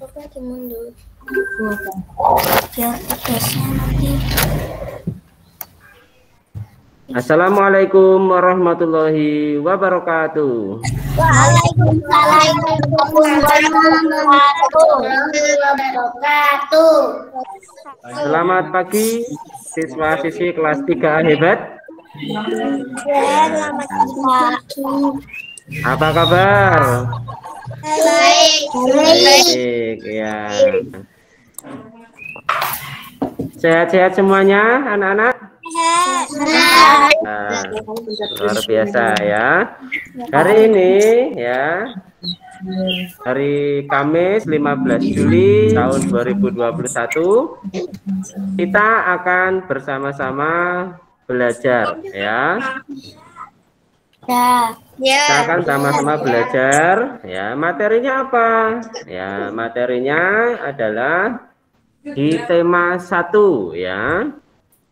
lagi mundur. Biar tugasnya nanti. Assalamualaikum warahmatullahi wabarakatuh. Waalaikumsalam warahmatullahi wabarakatuh. Selamat pagi siswa-siswi kelas 3 hebat. Selamat pagi. Apa kabar? Baik. Baik, ya. Sehat-sehat semuanya, anak-anak? Nah, luar biasa ya. Hari ini ya, hari Kamis 15 Juli tahun 2021, kita akan bersama-sama belajar ya. Kita akan sama-sama belajar ya. Materinya apa? Ya, materinya adalah di tema 1 ya.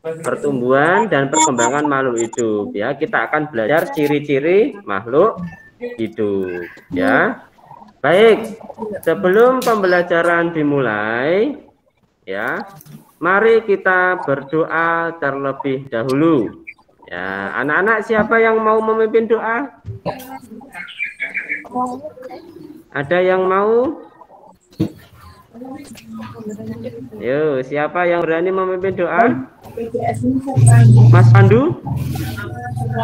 Pertumbuhan dan perkembangan makhluk hidup ya. Kita akan belajar ciri-ciri makhluk hidup ya. Baik, sebelum pembelajaran dimulai ya, mari kita berdoa terlebih dahulu ya. Anak-anak, siapa yang mau memimpin doa? Ada yang mau? Yo, siapa yang berani memimpin doa? Mas Pandu?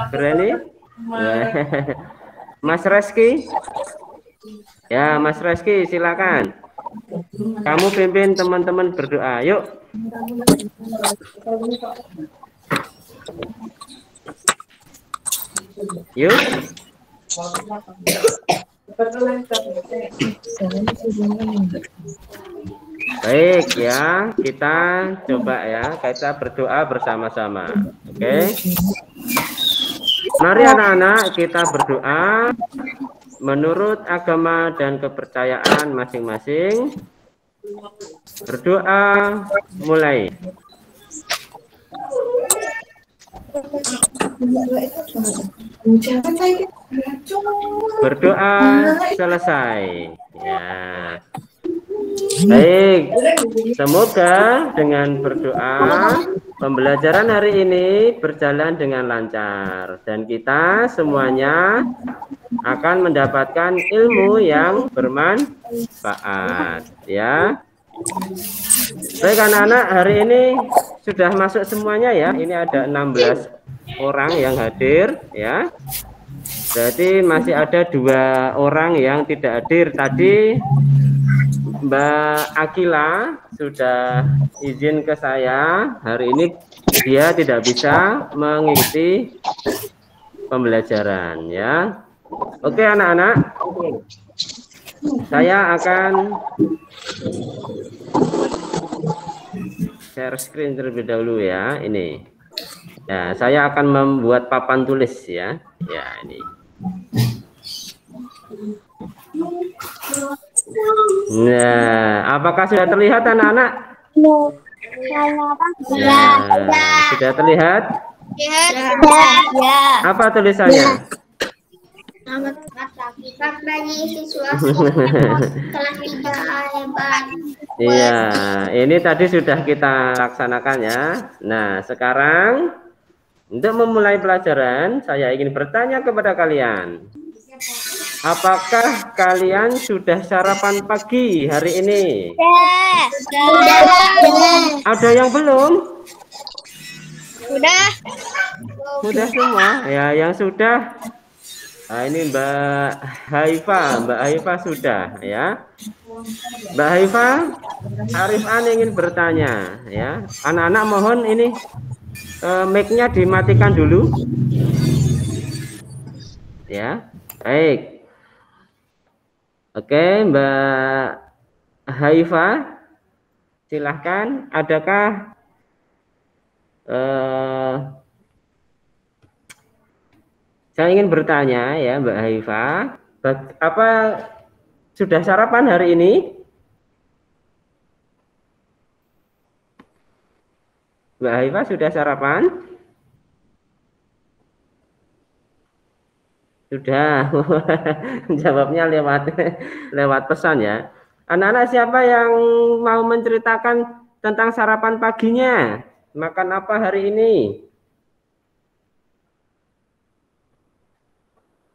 Berani? Mas Reski? Ya, Mas Reski, silakan. Kamu pimpin teman-teman berdoa. Yuk. Yuk. Baik ya, kita coba ya, kita berdoa bersama-sama. Oke. Mari anak-anak kita berdoa menurut agama dan kepercayaan masing-masing. Berdoa mulai. Berdoa selesai. Ya. Baik, semoga dengan berdoa pembelajaran hari ini berjalan dengan lancar dan kita semuanya akan mendapatkan ilmu yang bermanfaat ya. Baik anak-anak, hari ini sudah masuk semuanya ya. Ini ada 16 orang yang hadir ya. Berarti masih ada 2 orang yang tidak hadir. Tadi Mbak Akila sudah izin ke saya, hari ini dia tidak bisa mengikuti pembelajaran ya. Oke anak-anak, saya akan share screen terlebih dahulu ya. Ini ya, saya akan membuat papan tulis ya. Ya ini. Nah, apakah sudah terlihat anak-anak? Ya, sudah terlihat? Ya. Apa tulisannya? Selamat pagi siswa kelas 3 hebat. Iya, ini tadi sudah kita laksanakan ya. Nah, sekarang untuk memulai pelajaran, saya ingin bertanya kepada kalian. Apakah kalian sudah sarapan pagi hari ini? Ada yang belum? Sudah semua? Ya, yang sudah. Nah, ini Mbak Haifa sudah ya. Mbak Haifa, Arifan ingin bertanya ya. Anak-anak mohon ini mic-nya dimatikan dulu. Ya, baik. Oke, Mbak Haifa, silahkan. Adakah saya ingin bertanya ya, Mbak Haifa, apa sudah sarapan hari ini? Mbak Haifa sudah sarapan? Sudah. Jawabnya lewat pesan ya. Anak-anak siapa yang mau menceritakan tentang sarapan paginya? Makan apa hari ini?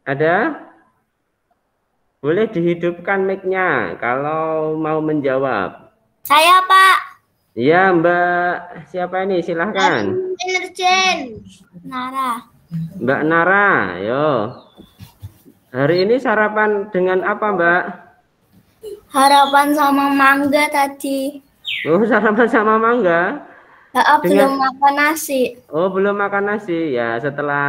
Ada? Boleh dihidupkan mic-nya kalau mau menjawab. Saya, Pak. Iya, Mbak. Siapa ini? Silahkan. Nara. Mbak Nara, yo. Hari ini sarapan dengan apa, Mbak? Harapan sama mangga tadi. Oh, sarapan sama mangga. Belum makan nasi. Oh, belum makan nasi ya. Setelah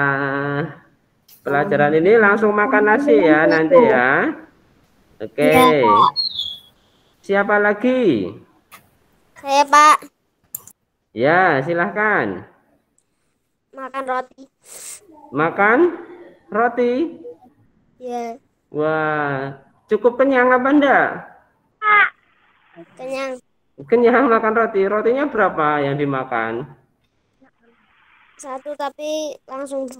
pelajaran ini langsung makan nasi ya nanti ya. Oke. Ya, Siapa lagi? saya, Pak. Ya, silahkan. Makan roti. Makan roti. Ya. Wah, cukup kenyang apa enggak? Kenyang. Kenyang makan roti. Rotinya berapa yang dimakan? 1 tapi langsung.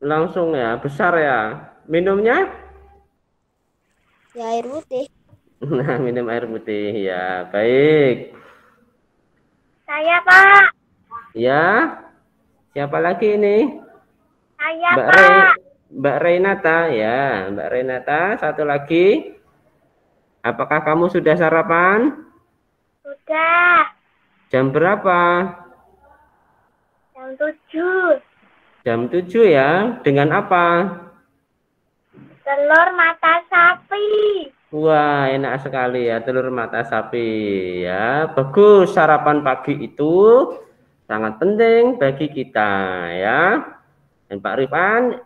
Langsung ya, besar ya. Minumnya? Ya, air putih. Nah, minum air putih ya. Baik. Saya, Pak. Ya. Siapa lagi ini? Saya, Mbak Renata ya. Mbak Renata, satu lagi. Apakah kamu sudah sarapan? Sudah. Jam berapa? Jam 7. Jam 7 ya. Dengan apa? Telur mata sapi. Wah, enak sekali ya, telur mata sapi ya. Bagus, sarapan pagi itu sangat penting bagi kita ya. Dan Pak Rifan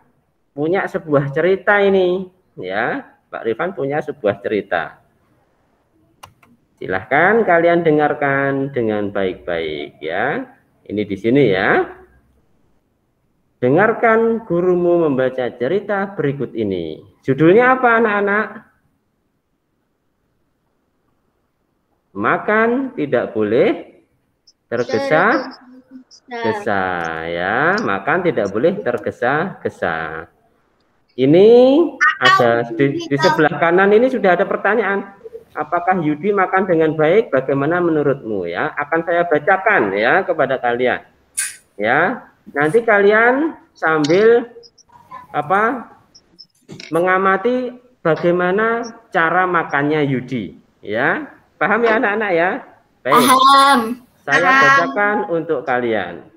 punya sebuah cerita ini ya. Pak Rifan punya sebuah cerita. Silahkan kalian dengarkan dengan baik-baik ya. Ini di sini ya. Dengarkan gurumu membaca cerita berikut ini. Judulnya apa anak-anak? Makan tidak boleh tergesa-gesa ya. Makan tidak boleh tergesa-gesa. Ini ada di sebelah kanan ini sudah ada pertanyaan. Apakah Yudi makan dengan baik? Bagaimana menurutmu ya? Akan saya bacakan ya kepada kalian. Ya. Nanti kalian sambil mengamati bagaimana cara makannya Yudi ya. Paham ya anak-anak ya? Baik. Paham. Saya bacakan untuk kalian.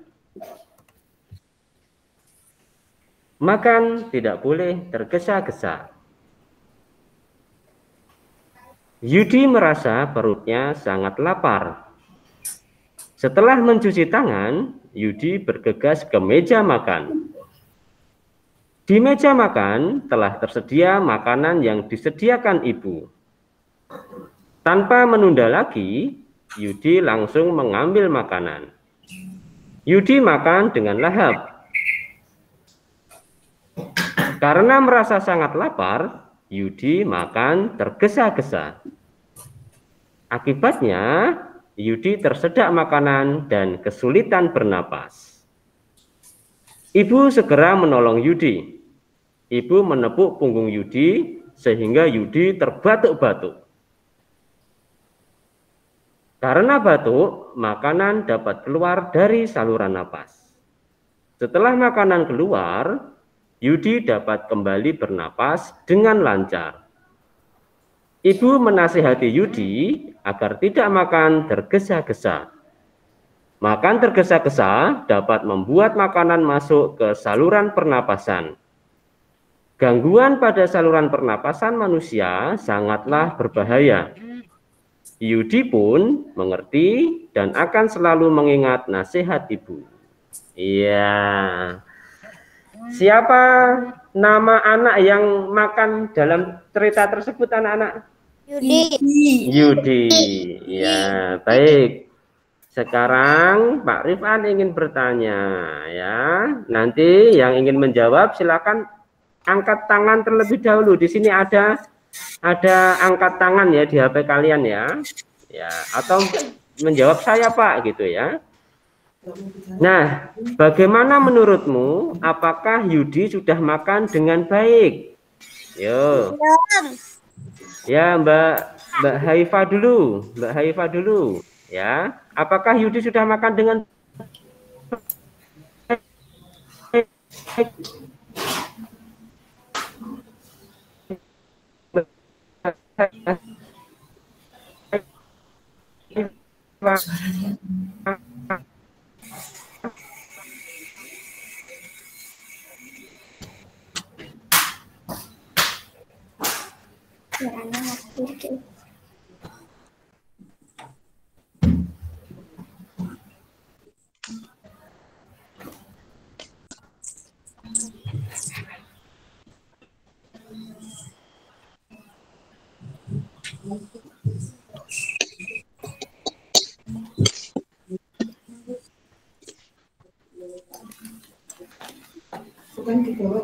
Makan tidak boleh tergesa-gesa. Yudi merasa perutnya sangat lapar. Setelah mencuci tangan, Yudi bergegas ke meja makan. Di meja makan telah tersedia makanan yang disediakan ibu. Tanpa menunda lagi, Yudi langsung mengambil makanan. Yudi makan dengan lahap. Karena merasa sangat lapar, Yudi makan tergesa-gesa. Akibatnya, Yudi tersedak makanan dan kesulitan bernapas. Ibu segera menolong Yudi. Ibu menepuk punggung Yudi sehingga Yudi terbatuk-batuk. Karena batuk, makanan dapat keluar dari saluran napas. Setelah makanan keluar, Yudi dapat kembali bernapas dengan lancar. Ibu menasihati Yudi agar tidak makan tergesa-gesa. Makan tergesa-gesa dapat membuat makanan masuk ke saluran pernapasan. Gangguan pada saluran pernapasan manusia sangatlah berbahaya. Yudi pun mengerti dan akan selalu mengingat nasihat ibu. Iya. Siapa nama anak yang makan dalam cerita tersebut anak-anak? Yudi. Ya, baik. Sekarang Pak Rifan ingin bertanya ya. Nanti yang ingin menjawab silakan angkat tangan terlebih dahulu. Di sini ada angkat tangan ya di HP kalian ya. Ya, atau menjawab saya Pak gitu ya. Nah, bagaimana menurutmu? Apakah Yudi sudah makan dengan baik? Yo. Ya, Mbak Mbak Haifa dulu, Mbak Haifa dulu, ya. Apakah Yudi sudah makan dengan Bukan di bawah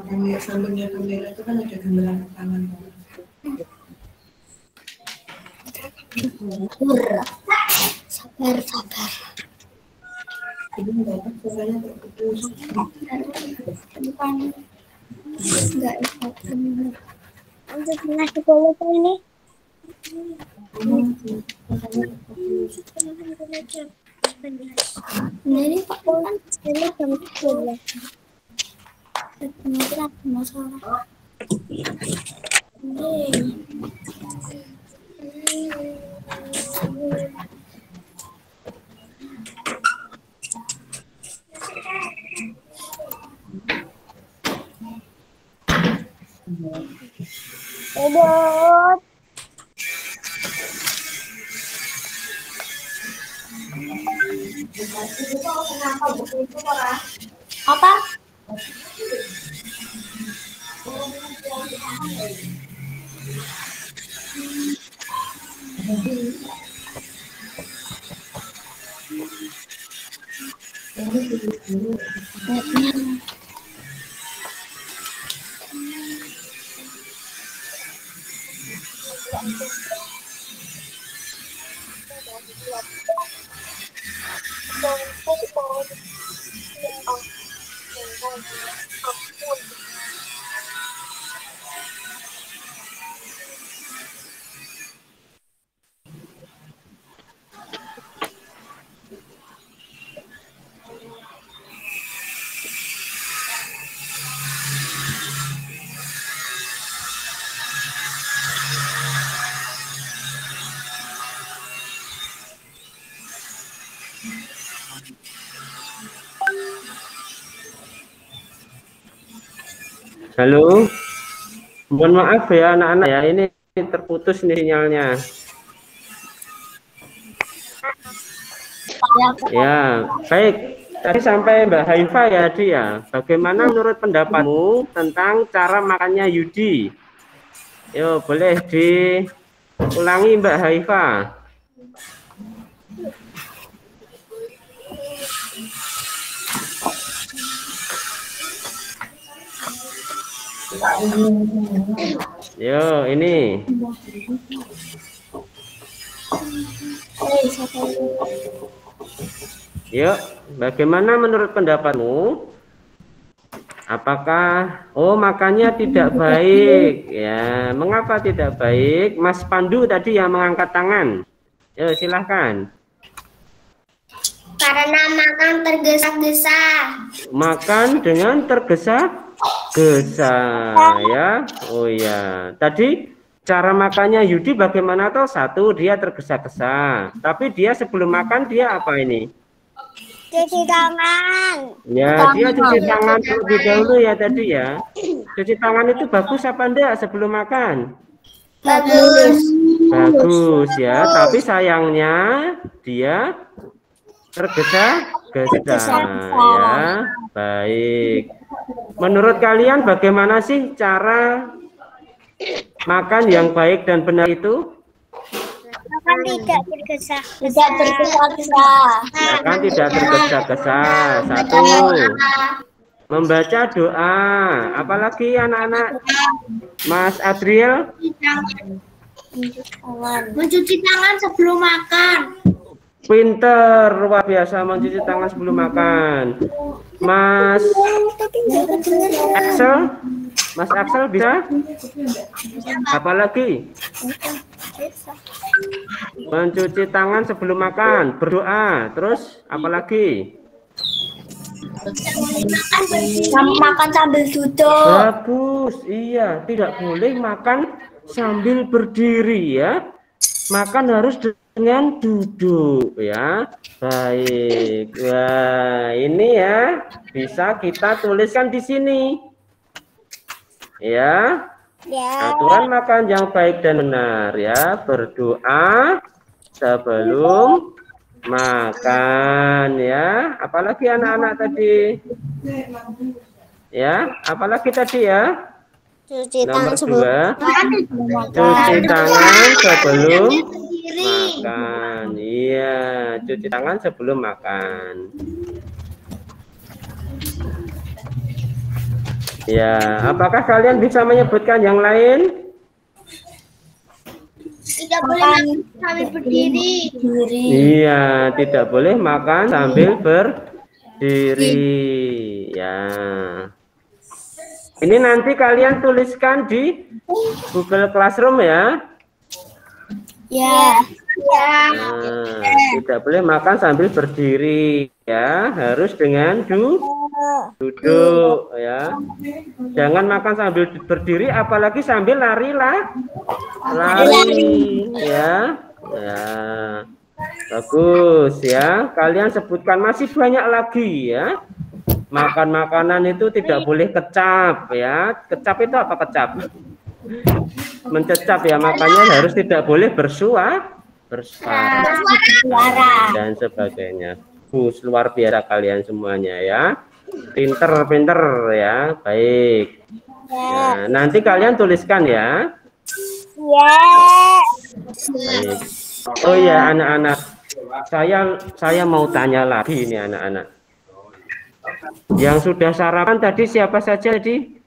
kamera, sampingnya kamera itu kan ada gambaran tangan. Sabar, sabar. Jadi mendapat suaranya terputus. Enggak ikut. Untuk ngasih bolu ini. Ini Pak kan ini jam 10. Ternyata ada masalah. Robot. Apa? Halo, mohon maaf ya anak-anak ya, ini terputus nih sinyalnya. Ya, baik. Tadi sampai Mbak Haifa ya, dia. Bagaimana menurut pendapatmu tentang cara makannya Yudi? Yo, boleh diulangi Mbak Haifa. Yo, ini. Yuk, bagaimana menurut pendapatmu? Apakah makannya tidak baik? Ya, mengapa tidak baik? Mas Pandu tadi yang mengangkat tangan. Yo, silahkan. Karena makan tergesa-gesa. Makan dengan tergesa-gesa ya. Oh ya. Tadi cara makannya Yudi bagaimana toh? Satu, dia tergesa-gesa. Tapi dia sebelum makan dia apa ini? Cuci tangan. Ya, dia cuci tangan terlebih dahulu ya tadi ya. Cuci tangan itu bagus apa enggak sebelum makan? Bagus. Bagus ya, tapi sayangnya dia tergesa-gesa ya. Baik. Menurut kalian bagaimana sih cara makan yang baik dan benar itu? Makan tidak tergesa-gesa. Tidak tergesa-gesa. Makan tidak tergesa-gesa. Satu, membaca doa. Apalagi anak-anak? Mas Adriel? Mencuci tangan sebelum makan. Pinter, luar biasa mencuci tangan sebelum makan. Mas Axel? Mas Axel bisa? Apalagi? Mencuci tangan sebelum makan, berdoa, terus apalagi? Makan sambil duduk. Bagus, iya, tidak boleh makan sambil berdiri ya. Makan harus dengan duduk ya. Baik. Wah, ini ya bisa kita tuliskan di sini. Ya. Ya. Aturan makan yang baik dan benar ya. Berdoa sebelum makan ya. Apalagi anak-anak tadi? Ya, apalagi tadi ya? Cuci Nomor tangan sebelum 2, cuci tangan sebelum makan. Iya, cuci tangan sebelum makan. Ya, apakah kalian bisa menyebutkan yang lain? Tidak boleh makan sambil berdiri. Iya, tidak boleh makan sambil berdiri. Ya. Ini nanti kalian tuliskan di Google Classroom ya. Ya. Nah, tidak boleh makan sambil berdiri ya, harus dengan duduk ya. Jangan makan sambil berdiri, apalagi sambil lari ya. Ya, bagus ya. Kalian sebutkan, masih banyak lagi ya. Makan makanan itu tidak boleh kecap ya. Kecap itu apa kecap? Mencecap ya, makanya harus tidak boleh bersuara dan sebagainya. Luar biasa kalian semuanya ya. Pinter ya. Baik. Ya, nanti kalian tuliskan ya. Baik. Oh ya anak-anak, saya mau tanya lagi ini anak-anak. Yang sudah sarapan tadi siapa saja tadi?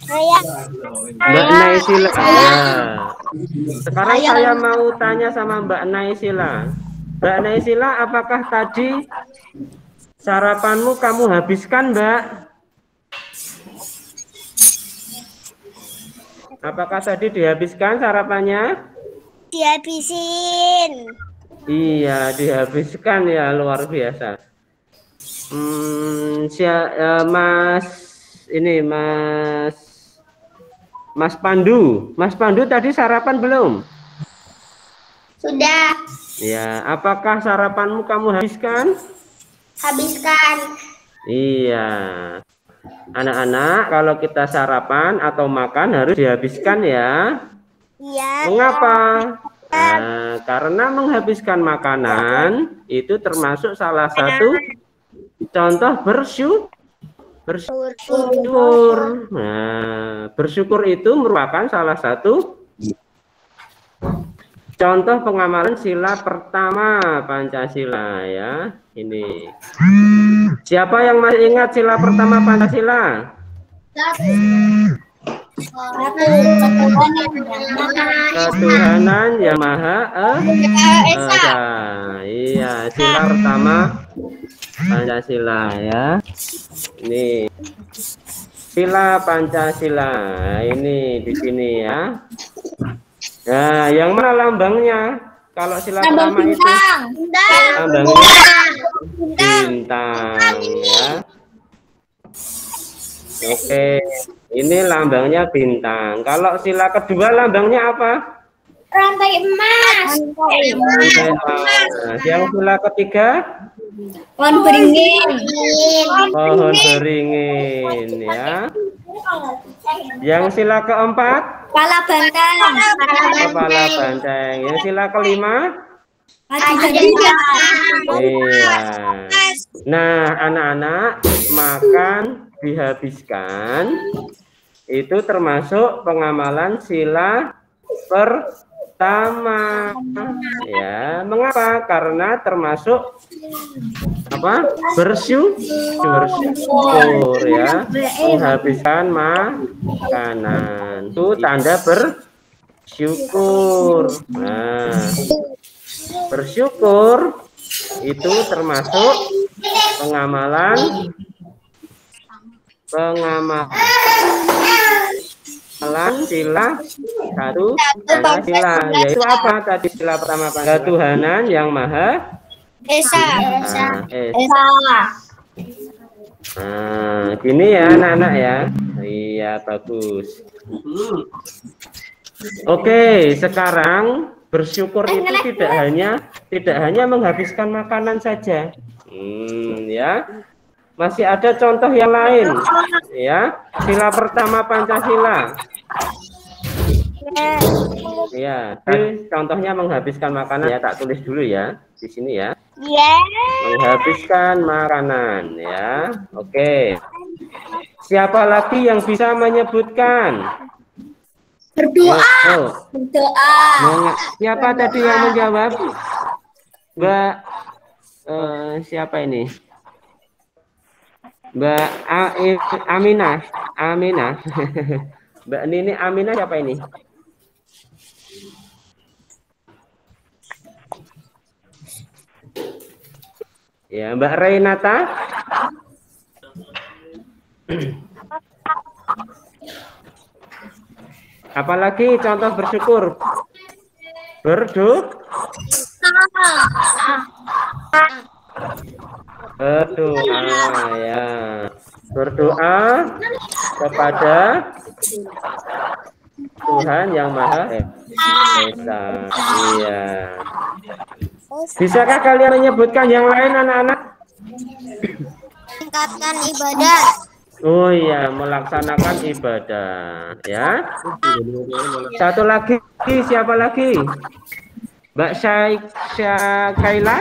Mbak Naisila. Ya. Sekarang saya mau tanya sama Mbak Naisila. Mbak Naisila, apakah tadi sarapanmu kamu habiskan, Mbak? Apakah tadi dihabiskan sarapannya? Dihabisin. Iya, dihabiskan ya, luar biasa. Mas Pandu tadi sarapan belum? Sudah. Ya, apakah sarapanmu kamu habiskan? Habiskan. Iya. Anak-anak, kalau kita sarapan atau makan harus dihabiskan ya. Iya. Mengapa? Nah, karena menghabiskan makanan itu termasuk salah satu contoh bersyukur. Nah, bersyukur itu merupakan salah satu contoh pengamalan sila pertama Pancasila ya. Ini. Siapa yang masih ingat sila pertama Pancasila? Ketuhanan yang Maha Esa. Iya, sila pertama Pancasila ya. Ini sila Pancasila. Ini di sini ya. Nah, yang mana lambangnya? Kalau sila pertama itu lambangnya bintang ya. Oke, ini lambangnya bintang. Kalau sila kedua lambangnya apa? Rantai emas. Rantai emas. Yang sila ketiga? Pohon beringin. Pohon beringin ya. Yang sila keempat? Kepala banteng. Kepala banteng. Yang sila kelima? Iya. Nah, anak-anak, makan dihabiskan itu termasuk pengamalan sila pertama ya. Mengapa? Karena termasuk apa? Bersyukur ya, menghabiskan makanan itu tanda bersyukur. Nah, bersyukur itu termasuk pengamalan sila satu Pancasila. Yaitu apa tadi sila pertama Pancasila? Ketuhanan yang Maha Esa. Esa. Nah, gini ya anak-anak ya. Iya, bagus. Oke, sekarang bersyukur itu tidak hanya menghabiskan makanan saja. Ya. Masih ada contoh yang lain. Ya. Sila pertama Pancasila. Ya, contohnya menghabiskan makanan ya, tak tulis dulu ya di sini ya. Menghabiskan makanan ya. Oke. Siapa lagi yang bisa menyebutkan? Berdoa. Siapa tadi yang menjawab? Mbak siapa ini? Mbak Aminah. Mbak Nini Aminah siapa ini? Ya, Mbak Renata. Apalagi contoh bersyukur? Berdoa ya. Berdoa kepada Tuhan yang Maha Esa. Iya. Bisakah kalian menyebutkan yang lain anak-anak? Tingkatkan ibadah. Oh iya, melaksanakan ibadah ya. Satu lagi, siapa lagi? Mbak Kaila.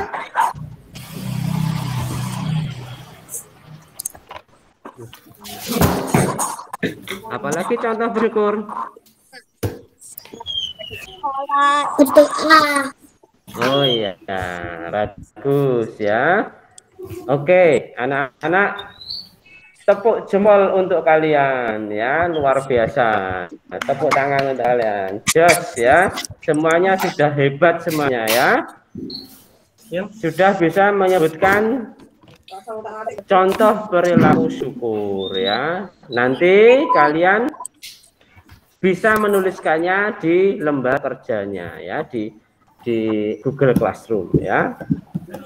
Apalagi contoh bersyukur? Berdoa. Oh iya, bagus ya. Oke, anak-anak, tepuk jempol untuk kalian ya, luar biasa. Tepuk tangan untuk kalian. Jos ya, semuanya sudah hebat semuanya ya. Sudah bisa menyebutkan contoh perilaku syukur ya. Nanti kalian bisa menuliskannya di lembar kerjanya ya, di Google Classroom ya. Nah,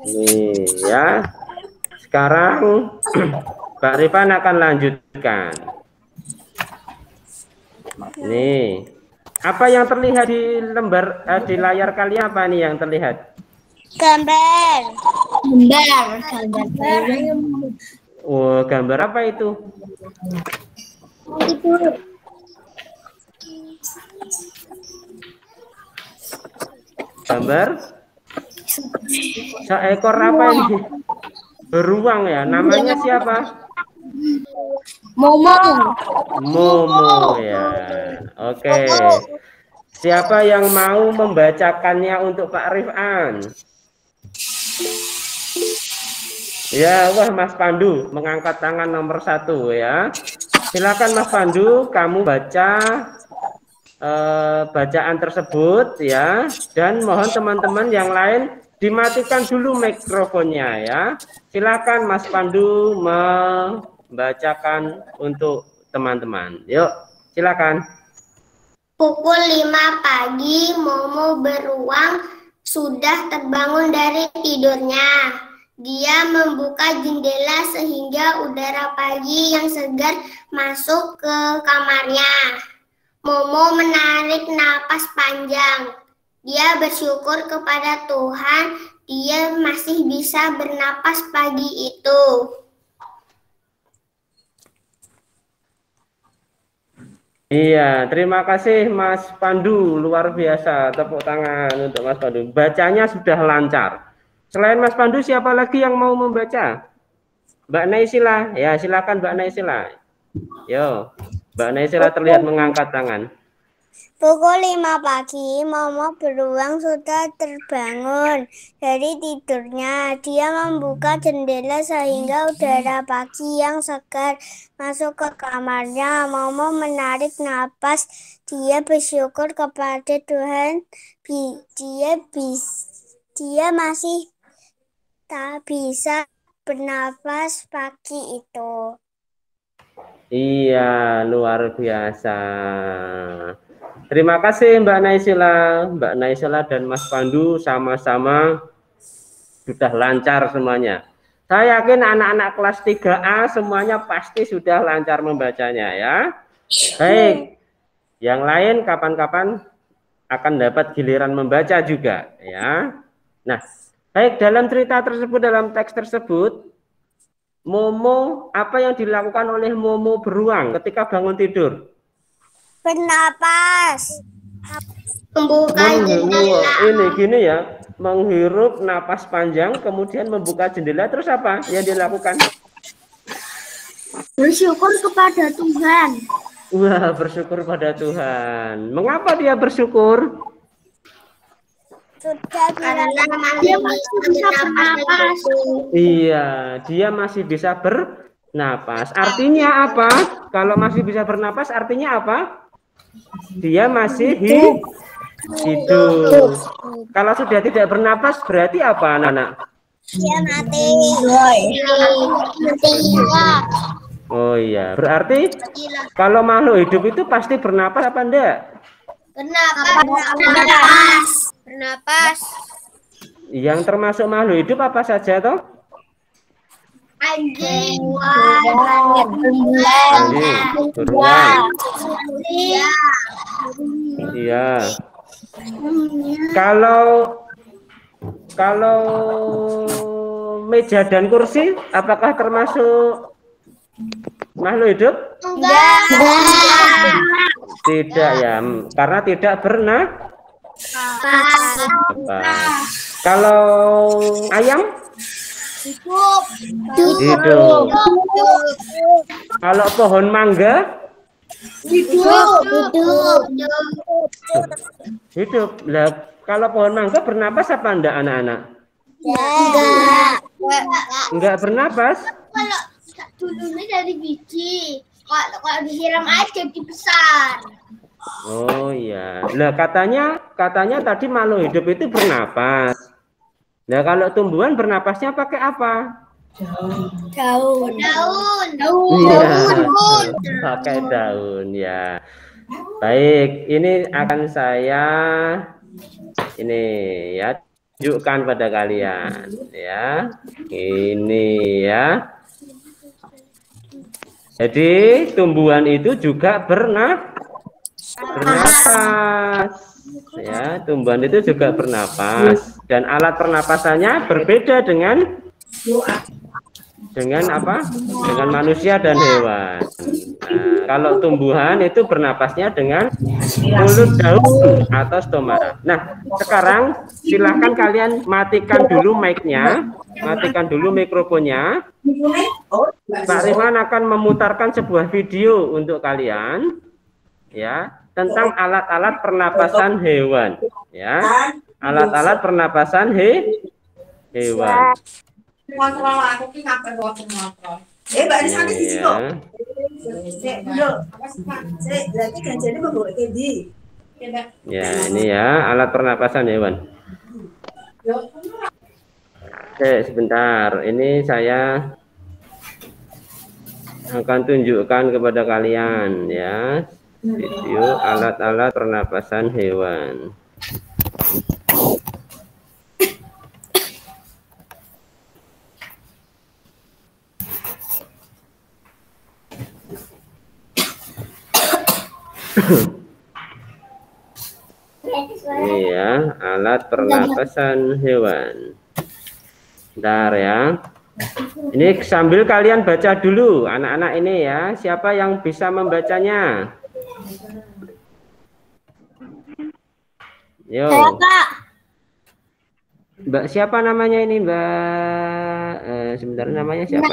ini ya. Sekarang Mbak Rifan akan lanjutkan. Nih, apa yang terlihat di lembar di layar kalian, apa nih yang terlihat? Gambar. Oh, gambar apa itu? Gambar seekor apa ini? Beruang ya. Namanya siapa? Momo ya. Oke. Siapa yang mau membacakannya untuk Pak Rifan? Ya, wah Mas Pandu mengangkat tangan nomor 1 ya. Silakan Mas Pandu, kamu baca bacaan tersebut ya, dan mohon teman-teman yang lain dimatikan dulu mikrofonnya ya. Silakan Mas Pandu membacakan untuk teman-teman. Yuk, silakan. Pukul 5 pagi, Momo beruang sudah terbangun dari tidurnya. Dia membuka jendela sehingga udara pagi yang segar masuk ke kamarnya. Momo menarik napas panjang. Dia bersyukur kepada Tuhan, dia masih bisa bernapas pagi itu. Iya, terima kasih Mas Pandu, luar biasa. Tepuk tangan untuk Mas Pandu. Bacanya sudah lancar. Selain Mas Pandu, siapa lagi yang mau membaca? Mbak Naisila, ya silakan Mbak Naisila. Yo, Mbak Naisila terlihat mengangkat tangan. Pukul 5 pagi, Momo beruang sudah terbangun dari tidurnya. Dia membuka jendela sehingga udara pagi yang segar masuk ke kamarnya. Momo menarik napas. Dia bersyukur kepada Tuhan. Dia masih tak bisa bernapas pagi itu. Iya, luar biasa. Terima kasih Mbak Naisila. Mbak Naisila dan Mas Pandu sama-sama sudah lancar semuanya. Saya yakin anak-anak kelas 3A semuanya pasti sudah lancar membacanya ya. Baik, yang lain kapan-kapan akan dapat giliran membaca juga ya. Nah, baik, dalam cerita tersebut, dalam teks tersebut, Momo, apa yang dilakukan oleh Momo beruang ketika bangun tidur? Bernapas. Membuka jendela. Ini gini ya, menghirup napas panjang, kemudian membuka jendela, terus apa yang dilakukan? Bersyukur kepada Tuhan. Wah, bersyukur pada Tuhan. Mengapa dia bersyukur? Karena dia masih bisa bernapas. Iya, dia masih bisa bernapas. Artinya apa? Kalau masih bisa bernapas, artinya apa? Dia masih hidup. Kalau sudah tidak bernapas, berarti apa, anak-anak? Dia mati. Oh iya, berarti kalau makhluk hidup itu pasti bernapas apa enggak? Bernapas. Yang termasuk makhluk hidup apa saja toh? Anjing. Beruang. Iya. Kalau meja dan kursi, apakah termasuk makhluk hidup? Enggak. Tidak ya, karena tidak bernapas. Kalau ayam? Hidup. Kalau pohon mangga? Hidup. Lah, kalau pohon mangga bernapas apa enggak, anak-anak? Enggak bernapas. Kalau dulunya dari biji, kalau disiram air jadi besar. Oh iya. Nah, katanya tadi makhluk hidup itu bernapas. Nah, kalau tumbuhan bernapasnya pakai apa? Daun. Iya, pakai daun ya. Baik, ini akan saya ya tunjukkan pada kalian ya. Ini ya. Jadi tumbuhan itu juga bernapas ya, tumbuhan itu juga bernapas dan alat pernapasannya berbeda dengan apa? Dengan manusia dan hewan. Nah, kalau tumbuhan itu bernapasnya dengan mulut, daun atau stoma. Nah, sekarang silahkan kalian matikan dulu mic-nya, matikan dulu mikrofonnya. Pak Rifan akan memutarkan sebuah video untuk kalian ya tentang alat-alat pernapasan hewan ya. Alat-alat pernapasan hewan. Kontrol aku ki ngapain kontrol. Mbak Risa ki siji kok. Berarti ganjane membawa kendi. Ya, ini ya alat pernapasan hewan. Oke, sebentar. Ini saya akan tunjukkan kepada kalian ya video alat-alat pernapasan hewan. Ini ya alat pernapasan hewan. Bentar ya. Ini sambil kalian baca dulu anak-anak ini ya. Siapa yang bisa membacanya? Yo. Mbak siapa namanya ini Mbak? Sebentar namanya siapa?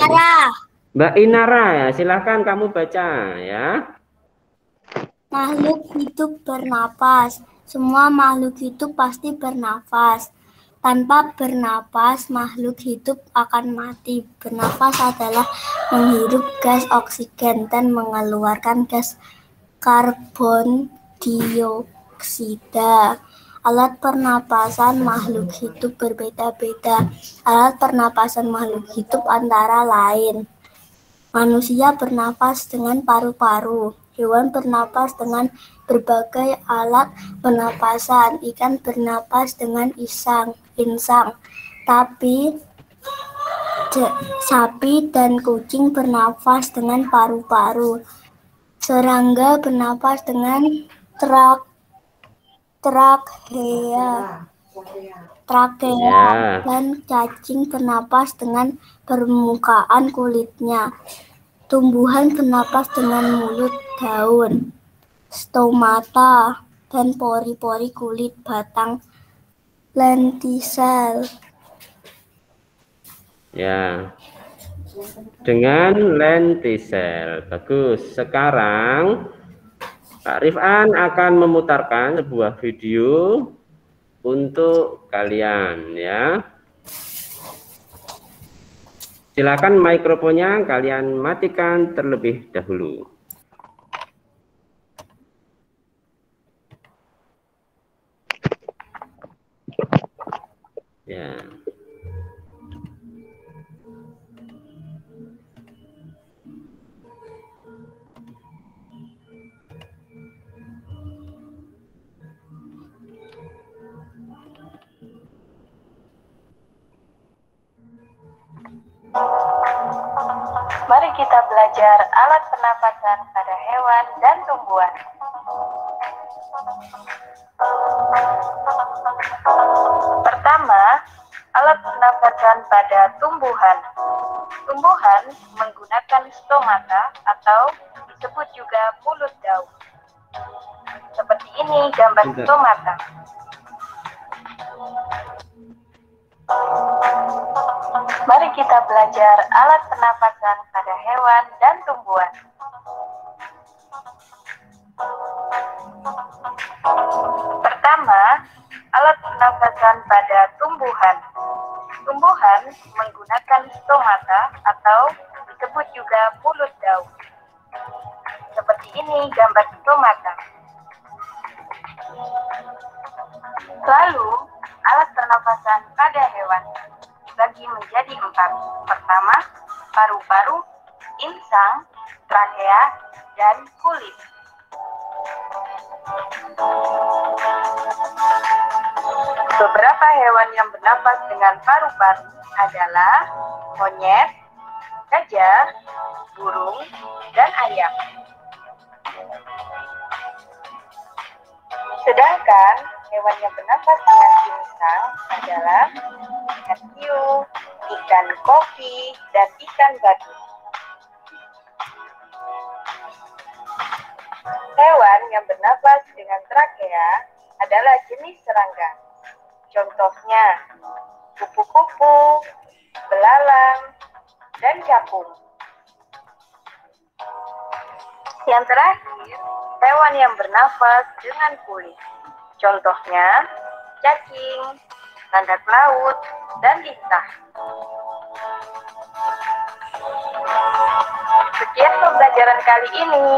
Mbak Inara ya. Silahkan kamu baca ya. Makhluk hidup bernapas. Semua makhluk hidup pasti bernafas. Tanpa bernapas, makhluk hidup akan mati. Bernafas adalah menghirup gas oksigen dan mengeluarkan gas karbon dioksida. Alat pernapasan makhluk hidup berbeda-beda. Alat pernapasan makhluk hidup antara lain Manusia bernapas dengan paru-paru. Hewan bernapas dengan berbagai alat pernapasan. Ikan bernapas dengan insang. Tapi sapi dan kucing bernapas dengan paru-paru. Serangga bernapas dengan trakea dan cacing bernapas dengan permukaan kulitnya. Tumbuhan bernapas dengan mulut, daun, stomata, dan pori-pori kulit batang lentisel. Ya, dengan lentisel. Bagus. Sekarang Pak Rifan akan memutarkan sebuah video untuk kalian ya. Silakan mikrofonnya kalian matikan terlebih dahulu. Ya. Mari kita belajar alat pernapasan pada hewan dan tumbuhan. Pertama, alat pernapasan pada tumbuhan. Tumbuhan menggunakan stomata atau disebut juga mulut daun. Seperti ini gambar stomata. Mari kita belajar alat pernapasan pada hewan dan tumbuhan. Pertama, alat pernapasan pada tumbuhan. Tumbuhan menggunakan stomata atau disebut juga mulut daun. Seperti ini gambar stomata. Lalu, alat pernapasan pada hewan dibagi menjadi 4. Pertama, paru-paru, insang, trakea, dan kulit. Beberapa hewan yang bernapas dengan paru-paru adalah monyet, gajah, burung, dan ayam. Sedangkan hewan yang bernapas dengan insang adalah ikan hiu, ikan koki, dan ikan batu. Hewan yang bernapas dengan trakea adalah jenis serangga. Contohnya kupu-kupu, belalang, dan capung. Yang terakhir, hewan yang bernapas dengan kulit. Contohnya cacing, landak laut, dan lintah. Sekian pembelajaran kali ini.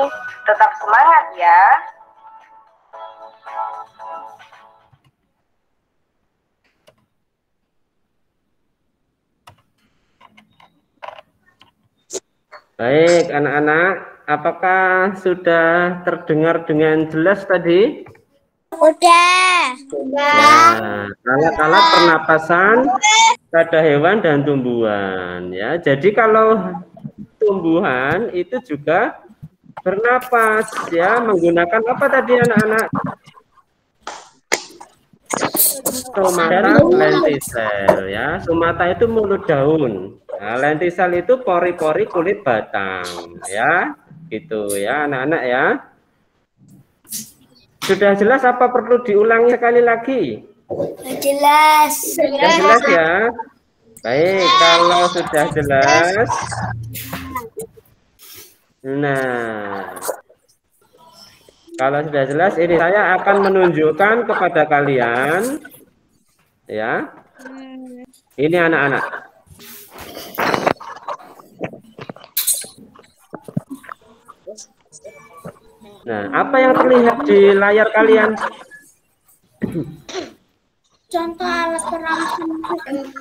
Tetap semangat ya. Baik, anak-anak, apakah sudah terdengar dengan jelas tadi? Udah. Nah, alat-alat pernapasan pada hewan dan tumbuhan ya. Jadi kalau tumbuhan itu juga bernapas ya, menggunakan apa tadi anak-anak? Stomata, lentisel ya. Stomata itu mulut daun. Nah, lentisel itu pori-pori kulit batang ya. Gitu ya anak-anak ya. Sudah jelas apa perlu diulangi sekali lagi? Jelas. Sudah jelas ya. Baik, kalau sudah jelas. Nah, kalau sudah jelas ini saya akan menunjukkan kepada kalian ya. Ini anak-anak. Nah, apa yang terlihat di layar kalian? Contoh alat pernapasan.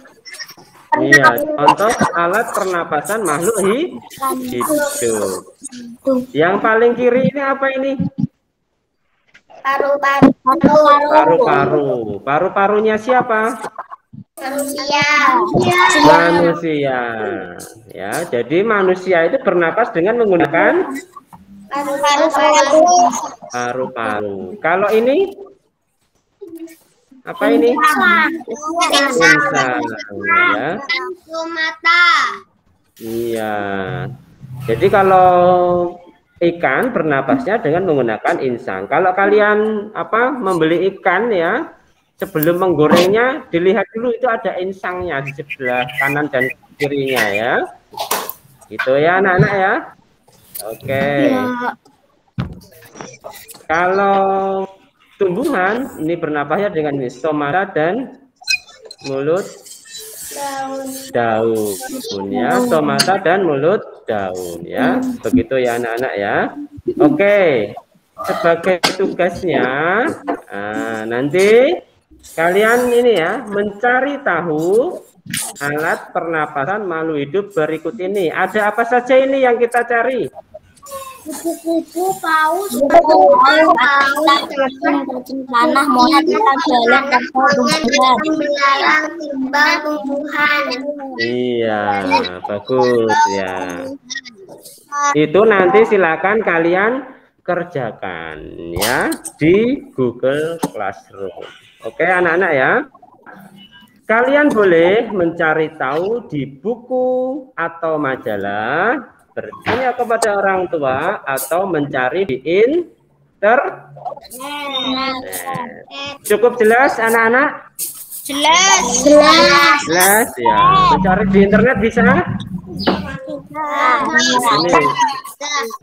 Iya, contoh alat pernapasan makhluk hidup. Yang paling kiri ini apa ini? Paru-paru. Paru-paru. Paru-parunya siapa? Manusia. Manusia. Ya, jadi manusia itu bernapas dengan menggunakan Paru-paru. paru-paru. Kalau ini apa ini? Insang, ya. Mata. Iya. Jadi kalau ikan bernapasnya dengan menggunakan insang. Kalau kalian membeli ikan ya, sebelum menggorengnya dilihat dulu itu ada insangnya di sebelah kanan dan kirinya ya. Gitu ya anak-anak ya. Oke. Kalau tumbuhan ini bernapasnya dengan stomata dan mulut daun ya, stomata dan mulut daun ya. Begitu ya anak-anak ya. Oke. Sebagai tugasnya nanti kalian ini ya mencari tahu alat pernapasan makhluk hidup berikut ini. Ada apa saja ini yang kita cari? Kupu-kupu, paus, tanah, monyet, jalan, tumbuhan. Iya, bagus ya. Itu nanti silakan kalian kerjakan ya di Google Classroom. Oke anak-anak ya. Kalian boleh mencari tahu di buku atau majalah, bertanya kepada orang tua atau mencari di internet. Cukup jelas anak-anak? Jelas ya. Mencari di internet bisa?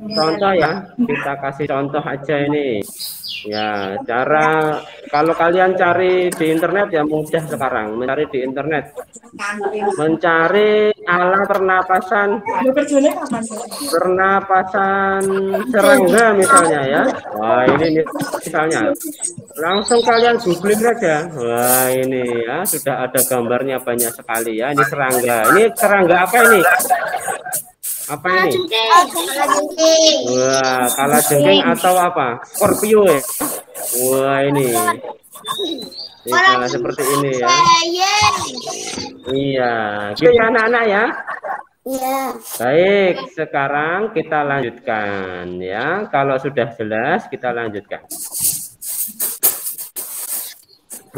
Ini contoh ya, kita kasih contoh aja ini. Ya, cara kalau kalian cari di internet ya mudah sekarang mencari di internet. Mencari alat pernapasan serangga misalnya ya. Wah, ini misalnya. Langsung kalian googling saja. Wah, ini ya sudah ada gambarnya banyak sekali ya. Ini serangga. Ini serangga apa ini? Apa ini? Wah, kalajengking atau apa? Scorpio ya? Wah, ini. Nah, seperti ini ya. Iya, gitu ya anak-anak ya. Iya. Baik, sekarang kita lanjutkan ya. Kalau sudah jelas, kita lanjutkan.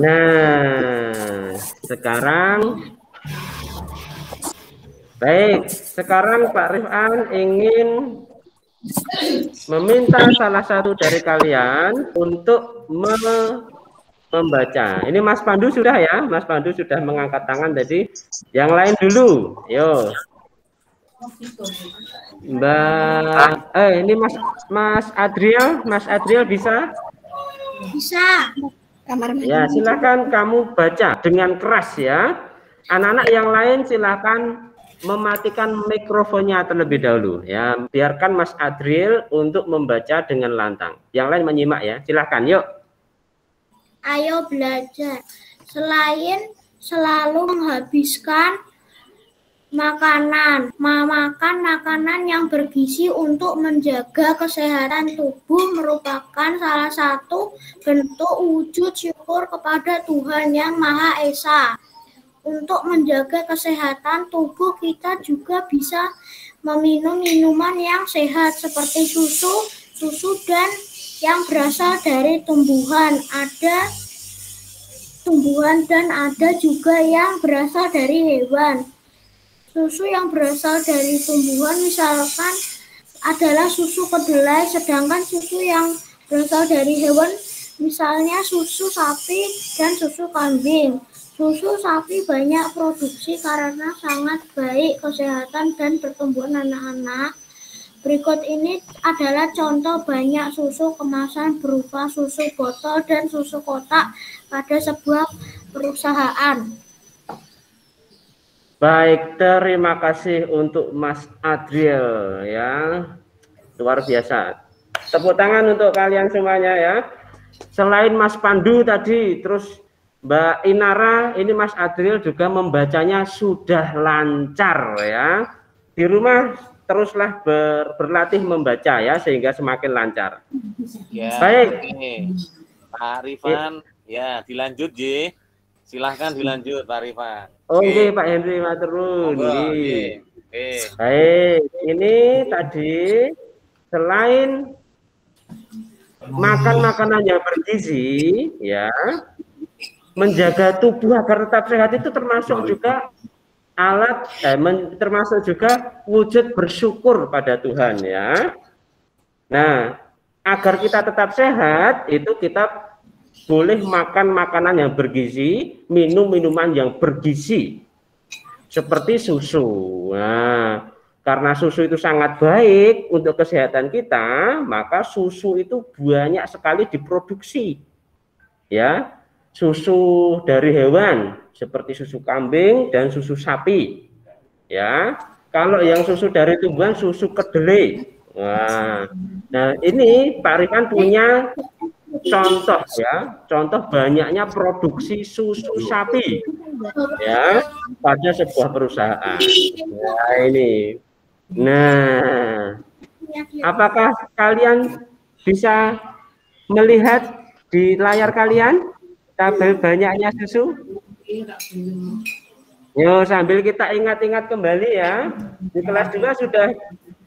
Nah, sekarang baik, sekarang Pak Rifan ingin meminta salah satu dari kalian untuk membaca. Ini Mas Pandu sudah ya, Mas Pandu sudah mengangkat tangan tadi. Yang lain dulu, yo. Mbak, ini Mas Adriel bisa? Bisa. Ya, silakan kamu baca dengan keras ya. Anak-anak yang lain silakan mematikan mikrofonnya terlebih dahulu ya, biarkan Mas Adriel untuk membaca dengan lantang, yang lain menyimak ya. Silahkan, yuk. Ayo belajar. Selain selalu menghabiskan makanan, makan makanan yang bergizi untuk menjaga kesehatan tubuh merupakan salah satu bentuk wujud syukur kepada Tuhan Yang Maha Esa. Untuk menjaga kesehatan tubuh, kita juga bisa meminum minuman yang sehat seperti susu dan yang berasal dari tumbuhan. Ada tumbuhan dan ada juga yang berasal dari hewan. Susu yang berasal dari tumbuhan misalkan adalah susu kedelai, sedangkan susu yang berasal dari hewan misalnya susu sapi dan susu kambing. Susu sapi banyak produksi karena sangat baik kesehatan dan pertumbuhan anak-anak. Berikut ini adalah contoh banyak susu kemasan berupa susu botol dan susu kotak pada sebuah perusahaan. Baik, terima kasih untuk Mas Adriel ya. Luar biasa. Tepuk tangan untuk kalian semuanya ya. Selain Mas Pandu tadi, terus Mbak Inara, ini Mas Adriel juga membacanya sudah lancar ya. Di rumah teruslah berlatih membaca ya sehingga semakin lancar. Ya, baik. Pak Rifan, ya dilanjut J. Silahkan dilanjut Pak Rifan. Oke, Pak Henry maturun. Baik, ini tadi selain makan makanan yang bergizi ya, menjaga tubuh agar tetap sehat itu termasuk juga termasuk juga wujud bersyukur pada Tuhan ya. Nah, agar kita tetap sehat itu kita boleh makan makanan yang bergizi, minum minuman yang bergizi seperti susu. Nah, karena susu itu sangat baik untuk kesehatan kita, maka susu itu banyak sekali diproduksi. Ya, susu dari hewan seperti susu kambing dan susu sapi. Ya, kalau yang susu dari tumbuhan susu kedelai. Nah, ini Pak Rifan punya contoh ya, contoh banyaknya produksi susu sapi ya pada sebuah perusahaan. Nah, ini. Nah, apakah kalian bisa melihat di layar kalian tabel banyaknya susu? Yo, sambil kita ingat-ingat kembali ya. Di kelas 2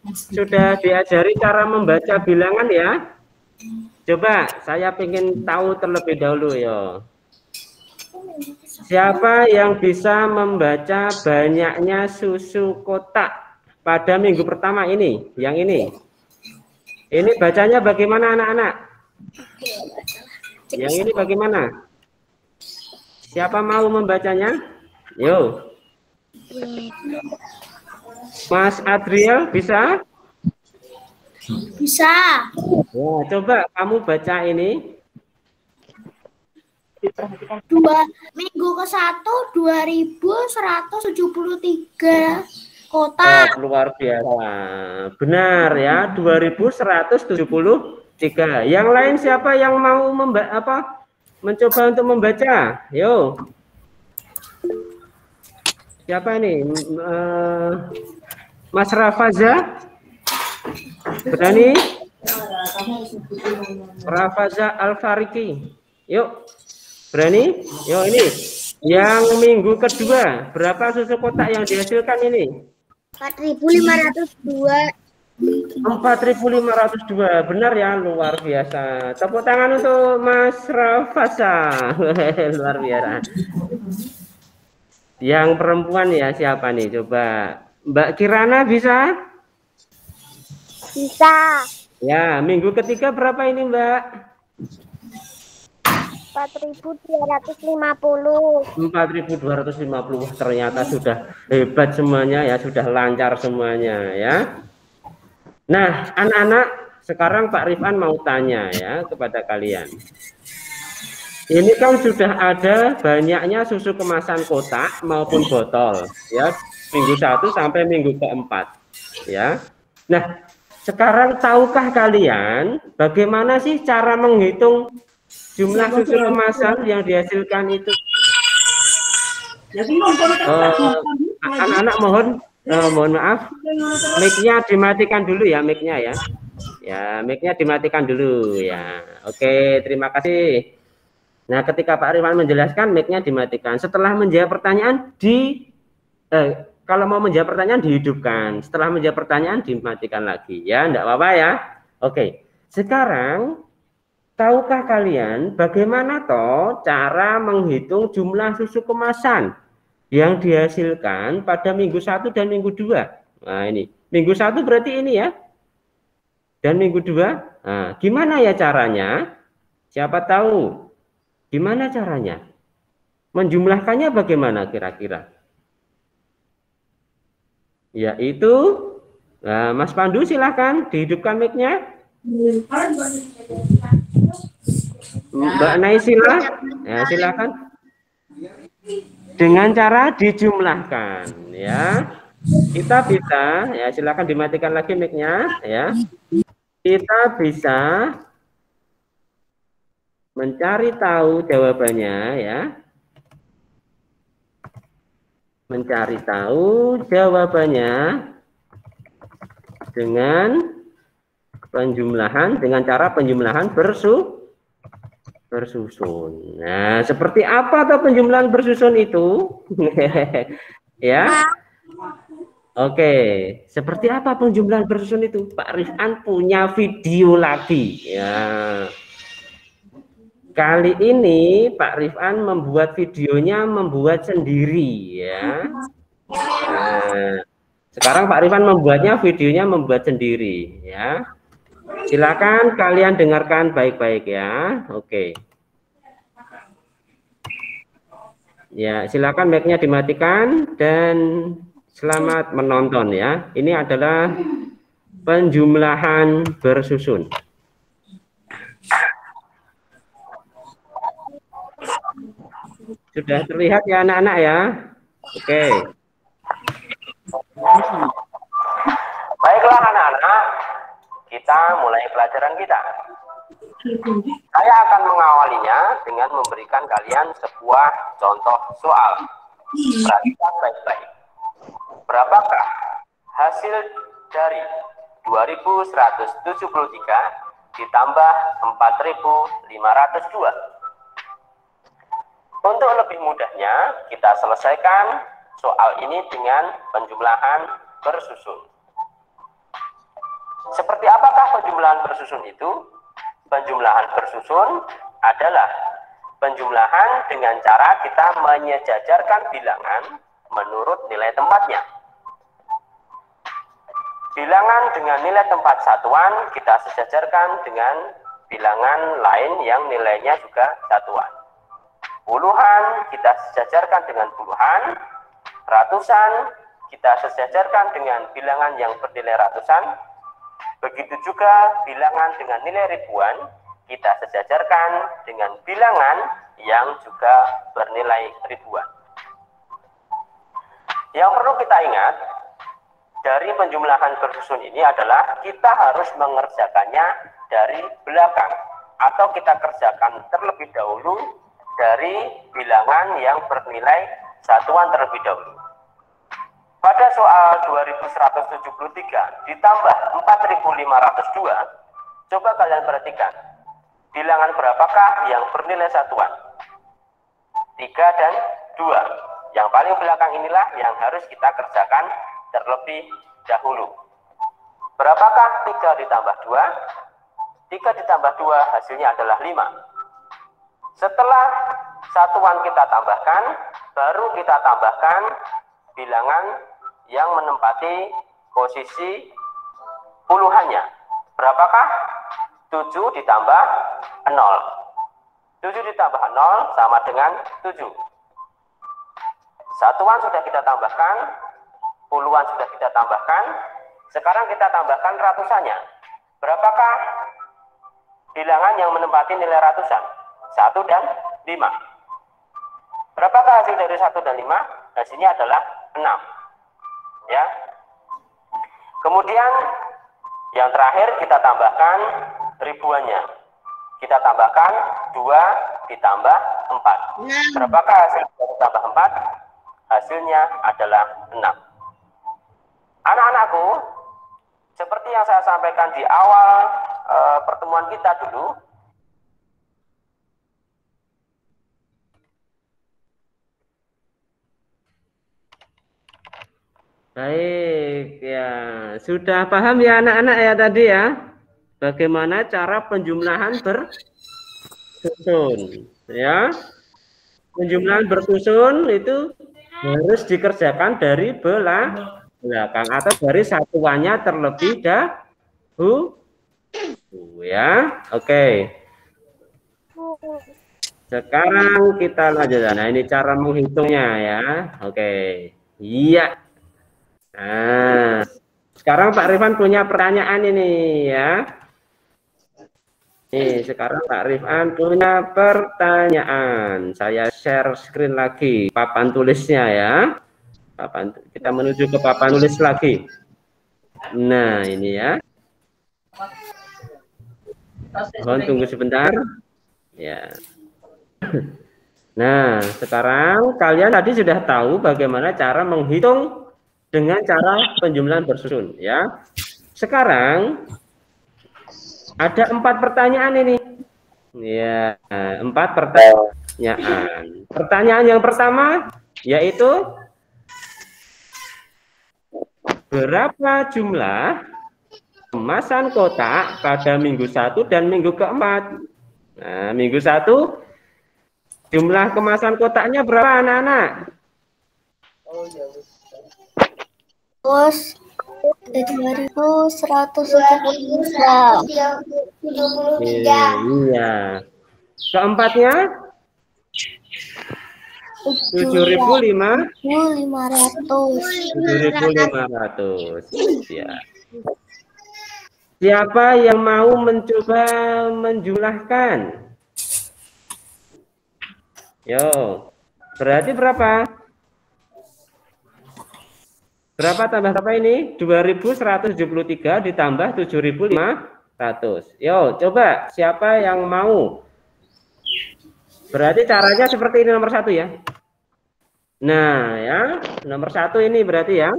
sudah diajari cara membaca bilangan ya. Coba saya ingin tahu terlebih dahulu ya. Siapa yang bisa membaca banyaknya susu kotak pada minggu pertama ini? Yang ini. Ini bacanya bagaimana anak-anak? Yang ini bagaimana? Siapa mau membacanya? Yo. Mas Adriel bisa? Bisa. Ya, coba kamu baca ini. Minggu ke-1 2173 kotak. Luar biasa. Benar ya, 2173. Yang lain siapa yang mau mencoba untuk membaca? Yo. Siapa ini? Mas Rafaza? Berani? Rafaza Al-Fariki. Yuk. Berani? Yuk ini. Yang minggu kedua, berapa susu kotak yang dihasilkan ini? 4.502. 4.502. Benar ya, luar biasa. Tepuk tangan untuk Mas Rafaza. Luar biasa. Yang perempuan ya siapa nih? Coba Mbak Kirana bisa? Bisa. Ya, minggu ketiga berapa ini Mbak? 4.250. 4.250. Ternyata sudah hebat semuanya ya, sudah lancar semuanya ya. Nah, anak-anak, sekarang Pak Rifan mau tanya ya kepada kalian. Ini kan sudah ada banyaknya susu kemasan kotak maupun botol ya, minggu 1 sampai minggu ke-4 ya. Nah, sekarang tahukah kalian bagaimana sih cara menghitung jumlah susu kemasan yang dihasilkan itu? Anak-anak mohon maaf, mic-nya dimatikan dulu ya, mic-nya ya. Ya, mic-nya dimatikan dulu ya. Oke, terima kasih. Nah, ketika Pak Rifan menjelaskan, mic-nya dimatikan. Setelah menjawab pertanyaan, kalau mau menjawab pertanyaan dihidupkan. Setelah menjawab pertanyaan dimatikan lagi. Ya, enggak apa-apa ya. Oke. Sekarang, tahukah kalian bagaimana toh cara menghitung jumlah susu kemasan yang dihasilkan pada minggu 1 dan minggu 2? Nah, ini. Minggu 1 berarti ini ya. Dan minggu 2. Nah, gimana ya caranya? Siapa tahu? Gimana caranya? Menjumlahkannya bagaimana kira-kira? Yaitu, nah, Mas Pandu silahkan dihidupkan mic-nya. Mbak Naisila, ya, silahkan. Dengan cara dijumlahkan, ya. Kita bisa, ya silahkan dimatikan lagi mic-nya, ya. Kita bisa mencari tahu jawabannya ya. Mencari tahu jawabannya dengan cara penjumlahan bersusun. Nah, seperti apa tuh penjumlahan bersusun itu? Ya. Oke, seperti apa penjumlahan bersusun itu? Pak Rifan punya video lagi ya. Kali ini Pak Rifan membuat videonya sendiri ya. Nah, sekarang Pak Rifan videonya membuat sendiri ya. Silakan kalian dengarkan baik-baik ya. Oke. Ya, silakan mic-nya dimatikan dan selamat menonton ya. Ini adalah penjumlahan bersusun. Sudah terlihat ya anak-anak ya? Oke. Baiklah anak-anak, kita mulai pelajaran kita. Saya akan mengawalinya dengan memberikan kalian sebuah contoh soal. Perhatikan baik-baik. Berapakah hasil dari 2173 ditambah 4502? Untuk lebih mudahnya, kita selesaikan soal ini dengan penjumlahan bersusun. Seperti apakah penjumlahan bersusun itu? Penjumlahan bersusun adalah penjumlahan dengan cara kita menyejajarkan bilangan menurut nilai tempatnya. Bilangan dengan nilai tempat satuan kita sejajarkan dengan bilangan lain yang nilainya juga satuan. Puluhan kita sejajarkan dengan puluhan, ratusan kita sejajarkan dengan bilangan yang bernilai ratusan, begitu juga bilangan dengan nilai ribuan kita sejajarkan dengan bilangan yang juga bernilai ribuan. Yang perlu kita ingat dari penjumlahan bersusun ini adalah kita harus mengerjakannya dari belakang atau kita kerjakan terlebih dahulu dari bilangan yang bernilai satuan terlebih dahulu. Pada soal 2173 ditambah 4502, coba kalian perhatikan, bilangan berapakah yang bernilai satuan? 3 dan 2. Yang paling belakang inilah yang harus kita kerjakan terlebih dahulu. Berapakah 3 ditambah 2? 3 ditambah 2 hasilnya adalah 5. Setelah satuan kita tambahkan, baru kita tambahkan bilangan yang menempati posisi puluhannya. Berapakah? 7 ditambah 0. 7 ditambah 0 sama dengan 7. Satuan sudah kita tambahkan, puluhan sudah kita tambahkan, sekarang kita tambahkan ratusannya. Berapakah bilangan yang menempati nilai ratusan? 1 dan 5. Berapakah hasil dari 1 dan 5? Hasilnya adalah 6. Ya. Kemudian yang terakhir kita tambahkan ribuannya. Kita tambahkan 2 ditambah 4. Berapakah hasil dari tambah 4? Hasilnya adalah 6. Anak-anakku, seperti yang saya sampaikan di awal pertemuan kita dulu, baik ya, sudah paham ya anak-anak ya tadi ya, bagaimana cara penjumlahan bersusun ya. Penjumlahan bersusun itu harus dikerjakan dari belakang atau dari satuannya terlebih dahulu ya. Oke. Sekarang kita lanjutkan. Nah, ini cara menghitungnya ya. Oke. Iya. Nah, sekarang Pak Rifan punya pertanyaan ini ya. Nih, sekarang Pak Rifan punya pertanyaan. Saya share screen lagi papan tulisnya ya. Kita menuju ke papan tulis lagi. Nah, ini ya. Mohon tunggu sebentar. Ya. Nah, sekarang kalian tadi sudah tahu bagaimana cara menghitung dengan cara penjumlahan bersusun, ya. Sekarang ada 4 pertanyaan ini. Ya, 4 pertanyaan. Pertanyaan yang pertama yaitu berapa jumlah kemasan kotak pada minggu 1 dan minggu keempat? Nah, minggu 1 jumlah kemasan kotaknya berapa anak-anak? Terus 2.173. Iya. Keempatnya 7.500. 7.500. Ya. Siapa yang mau mencoba menjumlahkan? Yo, berarti berapa? Berapa tambah berapa ini? 2.173 ditambah 7.500. Yo, coba siapa yang mau? Berarti caranya seperti ini nomor 1 ya. Nah, ya, nomor 1 ini berarti ya.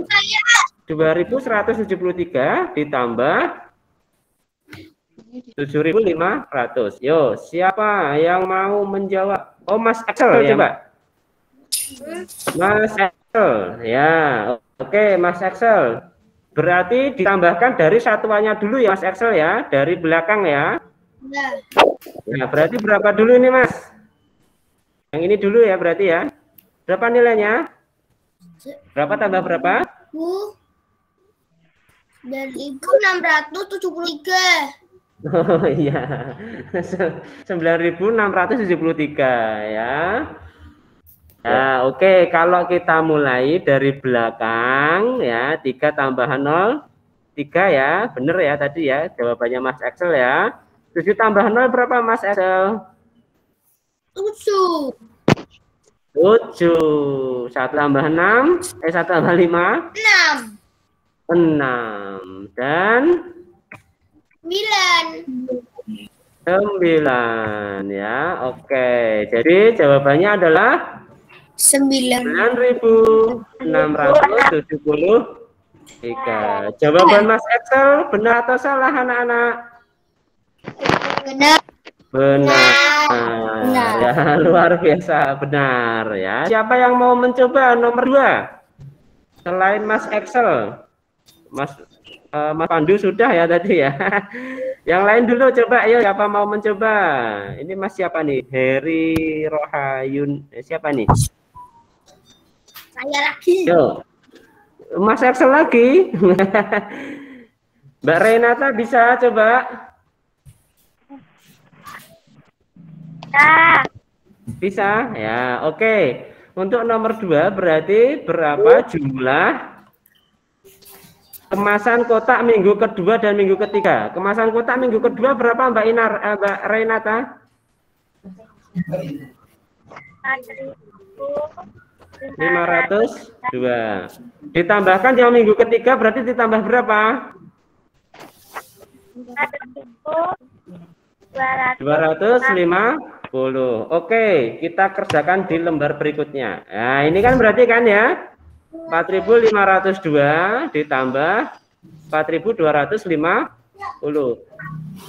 2.173 ditambah 7.500. Yo, siapa yang mau menjawab? Oh, Mas Axel ya, Mbak. Mas Axel, ya. Oke, Mas Axel. Berarti ditambahkan dari satuannya dulu ya, Mas Axel ya, dari belakang ya. Nah, berarti berapa dulu ini, Mas? Yang ini dulu ya, berarti ya. Berapa nilainya? Berapa tambah berapa? 9.673. Oh iya, 9.673 ya. Ya, oke. Kalau kita mulai dari belakang ya, 3 tambah 0, 3 ya, bener ya tadi ya, jawabannya Mas Axel ya. 7 tambah 0 berapa Mas Axel? 7. 7. 1 tambah 6, 1 tambah 5? 6. 6. Dan 9 ya. Oke. Jadi jawabannya adalah 9.673. Jawaban Mas Axel benar atau salah anak-anak? Benar. Benar. Ya, luar biasa, benar ya. Siapa yang mau mencoba nomor 2? Selain Mas Axel. Mas Pandu sudah ya tadi ya. Yang lain dulu coba, ayo siapa mau mencoba? Ini Mas siapa nih? Heri Rohayun. Siapa nih? Saya lagi. Yo. Mas Axel lagi. Mbak Renata bisa coba? Bisa? Ya, oke. Untuk nomor 2 berarti berapa jumlah kemasan kotak minggu kedua dan minggu ketiga? Kemasan kotak minggu kedua berapa Mbak Mbak Renata? 502. Ditambahkan yang minggu ketiga berarti ditambah berapa? 250. Oke, kita kerjakan di lembar berikutnya. Nah, ini kan berarti kan ya 4.502 ditambah 4.250.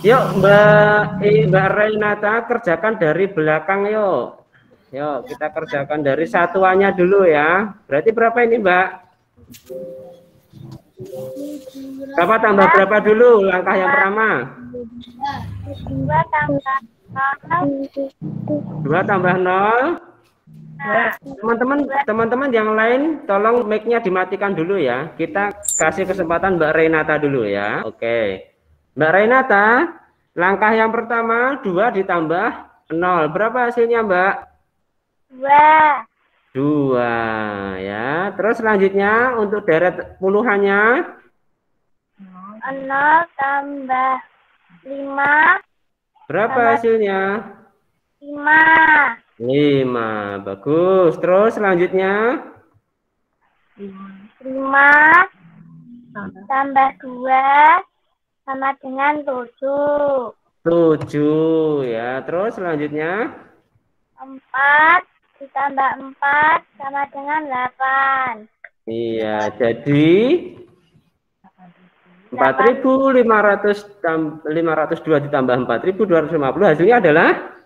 Yuk Mbak Renata kerjakan dari belakang yuk. Yuk kita kerjakan dari satuannya dulu ya. Berarti berapa ini Mbak? Berapa tambah berapa dulu langkah yang pertama? 2 tambah 0. Teman-teman yang lain tolong mic-nya dimatikan dulu ya. Kita kasih kesempatan Mbak Renata dulu ya. Oke. Mbak Renata, langkah yang pertama 2 ditambah 0. Berapa hasilnya, Mbak? 2 ya. Terus selanjutnya untuk deret puluhannya 0 tambah 5. Berapa hasilnya? 5. 5. Bagus. Terus selanjutnya 5 tambah 2 sama dengan 7. 7 ya. Terus selanjutnya 4 ditambah 4 sama dengan 8. iya, jadi 4.502 ditambah 4.250 hasilnya adalah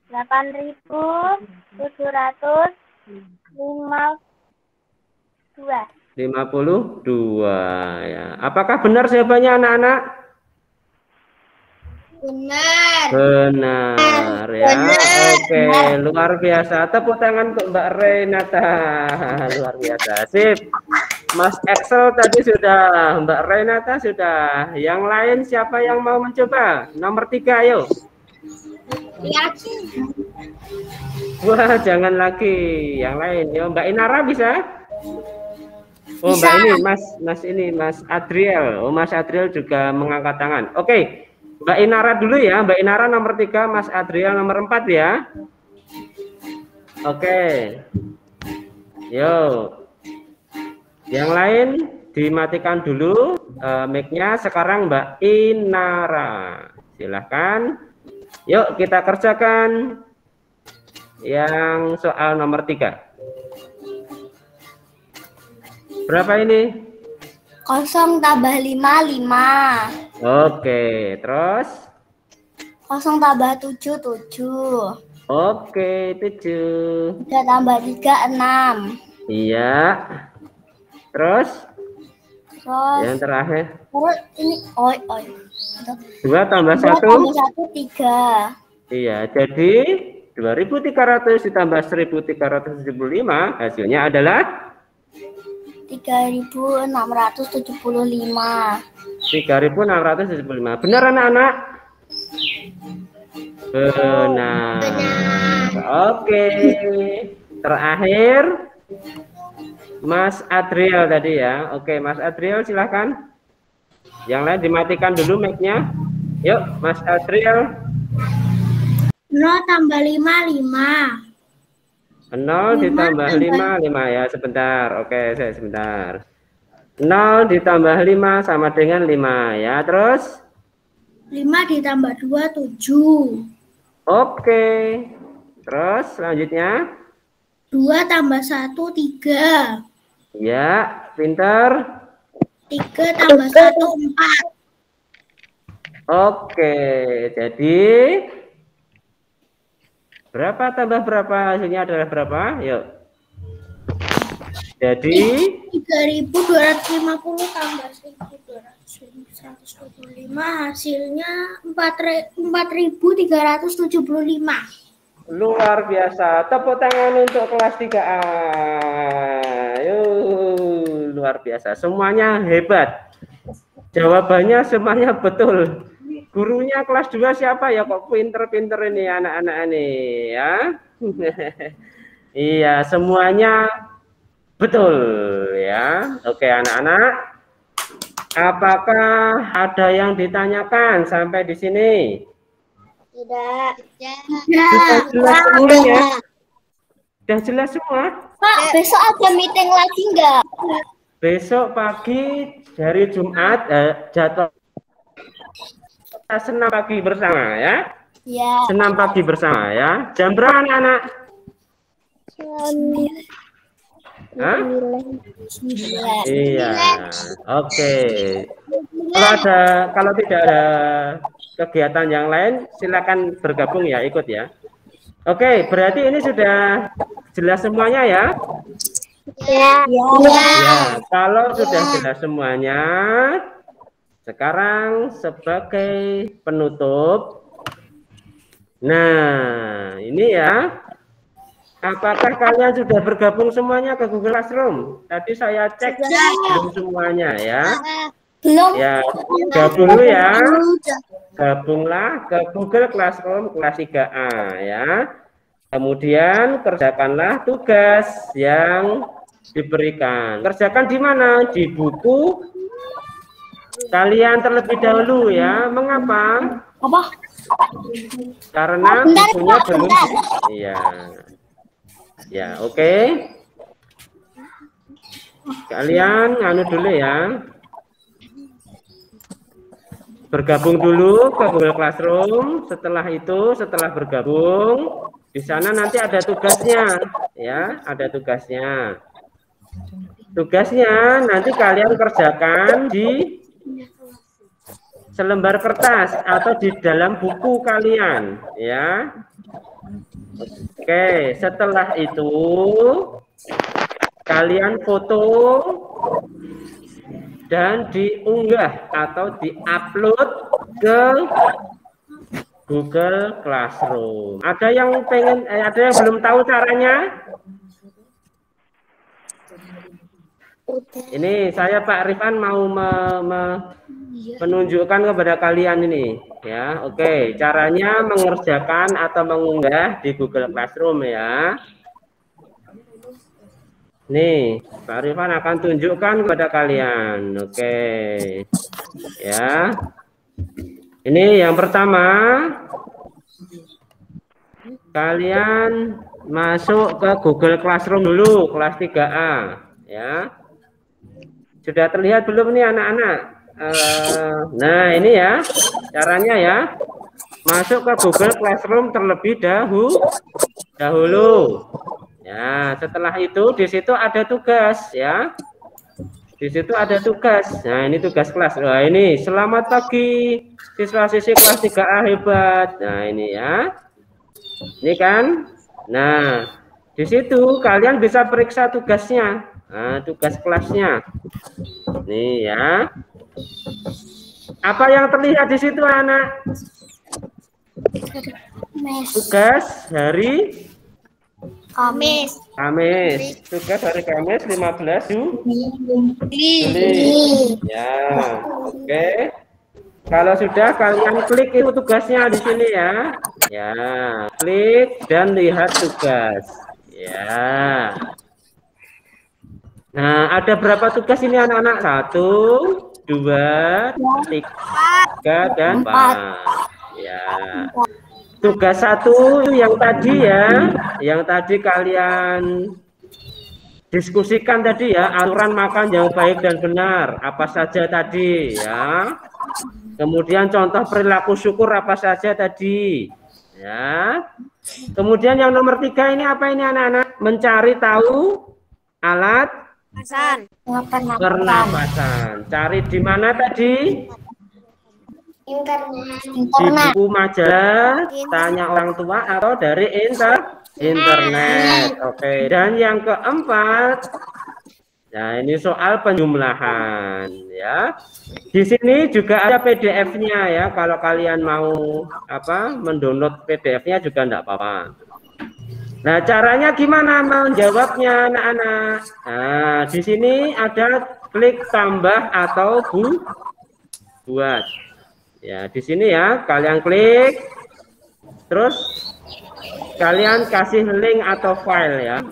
52 ya. Apakah benar jawabannya anak-anak? Benar. Benar ya. Oke, luar biasa. Tepuk tangan untuk Mbak Renata. Luar biasa. Sip. Mas Excel tadi sudah, Mbak Renata sudah. Yang lain siapa yang mau mencoba? Nomor 3, ayo. Wah, jangan lagi. Yang lain. Yo, Mbak Inara bisa? Oh, Mbak ini, Mas Adriel. Oh, Mas Adriel juga mengangkat tangan. Oke. Mbak Inara dulu ya. Mbak Inara nomor 3, Mas Adriel nomor 4 ya. Oke. Yo. Yang lain dimatikan dulu mic-nya. Sekarang Mbak Inara. Silahkan. Yuk kita kerjakan yang soal nomor 3. Berapa ini? 0 tambah 5, 5. Oke, terus 0 tambah 7, 7. oke, 7. 3 tambah 3, 6. Iya. Terus yang terakhir Terus ini 2 tambah 2 1. tambah 1, 3. Iya, jadi 2.300 ditambah 1.375 hasilnya adalah 3.675. 3.675. Benar anak-anak? Benar. Oke. Terakhir Mas Adriel tadi ya. Oke, Mas Adriel silahkan. Yang lain dimatikan dulu mic-nya. Yuk, Mas Adriel. 0 tambah 5, 5. 0 ditambah 5, 5 ya. Sebentar. Oke, saya sebentar. 0 ditambah 5 sama dengan 5 ya. Terus 5 ditambah 2, 7. oke. Terus selanjutnya 2 tambah 1, 3. ya, pinter. 3 tambah 1, 4. Oke, jadi berapa tambah berapa hasilnya adalah berapa? Yuk. Jadi 3.250 tambah 1.125 hasilnya 4.375. luar biasa. Tepuk tangan untuk kelas 3A. Yuh, luar biasa. Semuanya hebat. Jawabannya semuanya betul. Gurunya kelas 2 siapa ya, kok pinter-pinter ini anak-anak ini ya. Iya, semuanya betul ya. Oke anak-anak. Apakah ada yang ditanyakan sampai di sini? Tidak. Sudah jelas semuanya? Sudah jelas semua? Pak, besok ada meeting lagi enggak? Besok pagi hari Jumat jadwal kita senam pagi bersama ya. Ya. Senam pagi bersama ya. Jam berapa anak-anak? Hah? Iya. Oke. Kalau tidak ada kegiatan yang lain silakan bergabung ya, ikut ya. Oke, berarti ini sudah jelas semuanya ya? Ya. Ya, kalau sudah jelas semuanya, sekarang sebagai penutup, nah ini ya, apakah kalian sudah bergabung semuanya ke Google Classroom? Tadi saya cek belum semuanya ya. Belum. Ya, gabung dulu ya. Gabunglah ke Google Classroom kelas 3A ya. Kemudian kerjakanlah tugas yang diberikan. Kerjakan di mana? Di buku kalian terlebih dahulu ya. Mengapa? Apa? Karena bukunya belum. Iya. Ya, oke. Kalian anu dulu ya. bergabung dulu ke Google Classroom. Setelah itu, setelah bergabung, di sana nanti ada tugasnya, ya, ada tugasnya. Tugasnya nanti kalian kerjakan di selembar kertas atau di dalam buku kalian, ya. Oke, setelah itu kalian foto dan diunggah atau diupload ke Google Classroom. Ada yang pengen, ada yang belum tahu caranya? Ini saya Pak Rifan mau menunjukkan kepada kalian ini, ya. Oke, caranya mengerjakan atau mengunggah di Google Classroom, ya. Nih, Pak Rifan akan tunjukkan kepada kalian. Oke. Ya. Ini yang pertama. Kalian masuk ke Google Classroom dulu, kelas 3A, ya. Sudah terlihat belum nih anak-anak? Nah, ini ya caranya ya. Masuk ke Google Classroom terlebih dahulu. Ya, setelah itu di situ ada tugas ya. Di situ ada tugas. Nah, ini tugas kelas. Wah, ini selamat pagi siswa-siswi kelas 3A hebat. Nah, ini ya. Ini kan. Nah, di situ kalian bisa periksa tugasnya. Nah, tugas kelasnya. Nih ya. Apa yang terlihat di situ anak? Tugas hari Kamis. Tugas hari Kamis 15 Juli. Ya, oke. Kalau sudah kalian klik itu tugasnya di sini ya. Ya, klik dan lihat tugas. Ya. Nah, ada berapa tugas ini anak-anak? 1, 2, 3, dan 4. Ya. Tugas 1 yang tadi ya, yang tadi kalian diskusikan tadi ya, aturan makan yang baik dan benar, apa saja tadi ya. Kemudian contoh perilaku syukur apa saja tadi ya. Kemudian yang nomor 3 ini apa ini anak-anak? Mencari tahu alat pernapasan. Cari di mana tadi? Internet. Di buku majalah, tanya orang tua atau dari internet. Oke. Dan yang keempat, nah ini soal penjumlahan ya. Di sini juga ada PDF-nya ya. Kalau kalian mau mendownload PDF-nya juga enggak apa-apa. Nah, caranya gimana menjawabnya anak-anak? Nah, di sini ada klik tambah atau buat. Ya, di sini ya, kalian klik. Terus kalian kasih link atau file ya.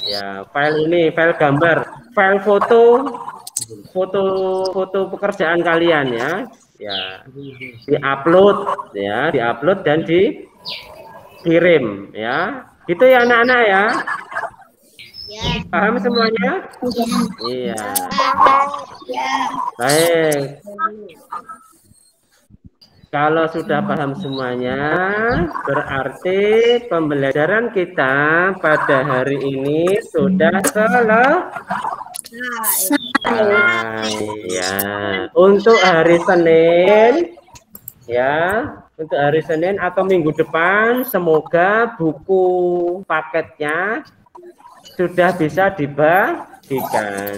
Ya, file ini, file gambar, file foto pekerjaan kalian ya. Ya, diupload ya, diupload dan dikirim ya. Gitu ya anak-anak ya. Paham semuanya? Iya. Baik. Kalau sudah paham semuanya, berarti pembelajaran kita pada hari ini sudah selesai. Ya, untuk hari Senin, ya, untuk hari Senin atau minggu depan, semoga buku paketnya sudah bisa dibagikan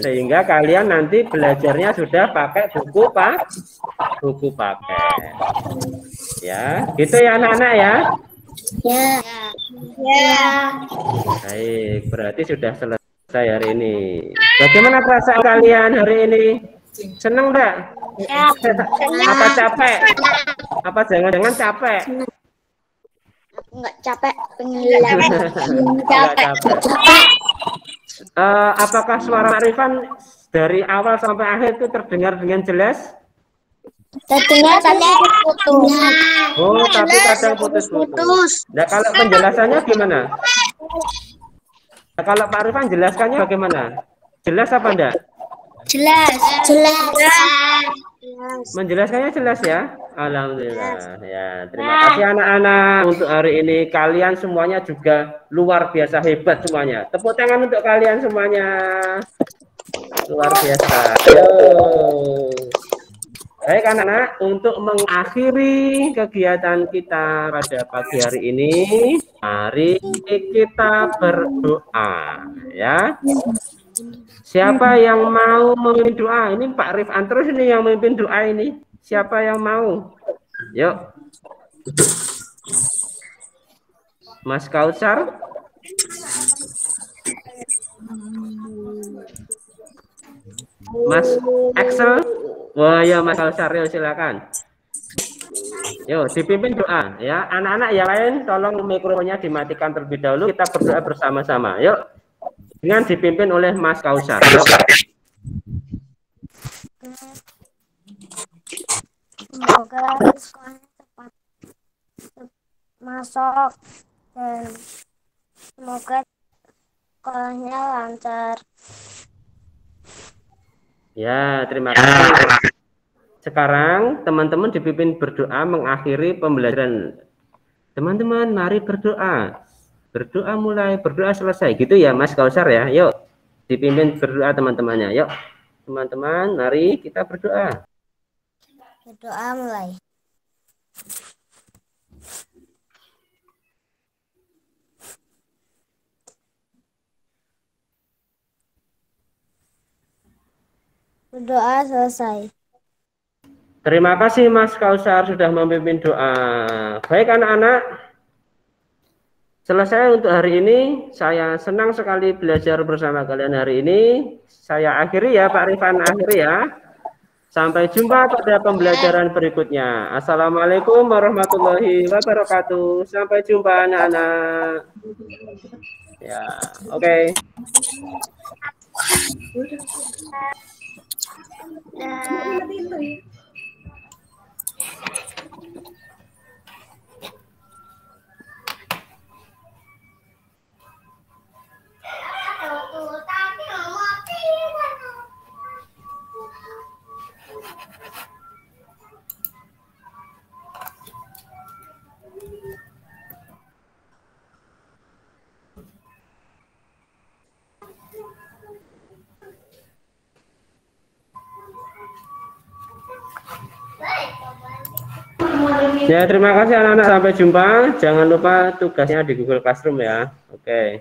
sehingga kalian nanti belajarnya sudah pakai buku paket ya, gitu ya anak-anak ya. Baik, berarti sudah selesai hari ini. Bagaimana perasaan kalian hari ini? Seneng enggak? Apa capek? Apa jangan-jangan capek? Enggak capek, pengen capek. Apakah suara Rifan dari awal sampai akhir itu terdengar dengan jelas? Terdengar putus. Oh, tapi kadang putus-putus. Nah, kalau penjelasannya gimana? Nah, kalau Pak Rifan jelaskannya bagaimana? Jelas apa enggak? Jelas. Menjelaskannya jelas ya? Alhamdulillah. Ya, terima kasih anak-anak. Untuk hari ini kalian semuanya juga luar biasa hebat semuanya. Tepuk tangan untuk kalian semuanya. Luar biasa. Yo. Baik anak-anak, untuk mengakhiri kegiatan kita pada pagi hari ini, mari kita berdoa ya. Siapa yang mau memimpin doa? Ini Pak Rifan terus ini yang memimpin doa ini. Siapa yang mau? Yuk. Mas Kautsar. Mas Axel. Wah ya Mas Kautsar, yuk silakan. Yuk dipimpin doa ya. Anak-anak yang lain tolong mikrofonnya dimatikan terlebih dahulu. Kita berdoa bersama-sama. Yuk. Dengan dipimpin oleh Mas Kautsar. Semoga sekolahnya cepat masuk dan semoga sekolahnya lancar. Ya, terima kasih. Sekarang teman-teman dipimpin berdoa mengakhiri pembelajaran. Teman-teman, mari berdoa. Berdoa mulai, berdoa selesai. Gitu ya, Mas Kautsar ya. Yuk, dipimpin berdoa teman-temannya. Yuk, teman-teman, mari kita berdoa. Berdoa mulai. Berdoa selesai. Terima kasih Mas Kautsar sudah memimpin doa. Baik anak-anak, selesai untuk hari ini. Saya senang sekali belajar bersama kalian hari ini. Saya akhiri ya Pak Rifan, akhiri ya. Sampai jumpa pada pembelajaran berikutnya. Assalamualaikum warahmatullahi wabarakatuh. Sampai jumpa anak-anak. Ya, oke. Ya, terima kasih anak-anak. Sampai jumpa. Jangan lupa tugasnya di Google Classroom ya. Oke.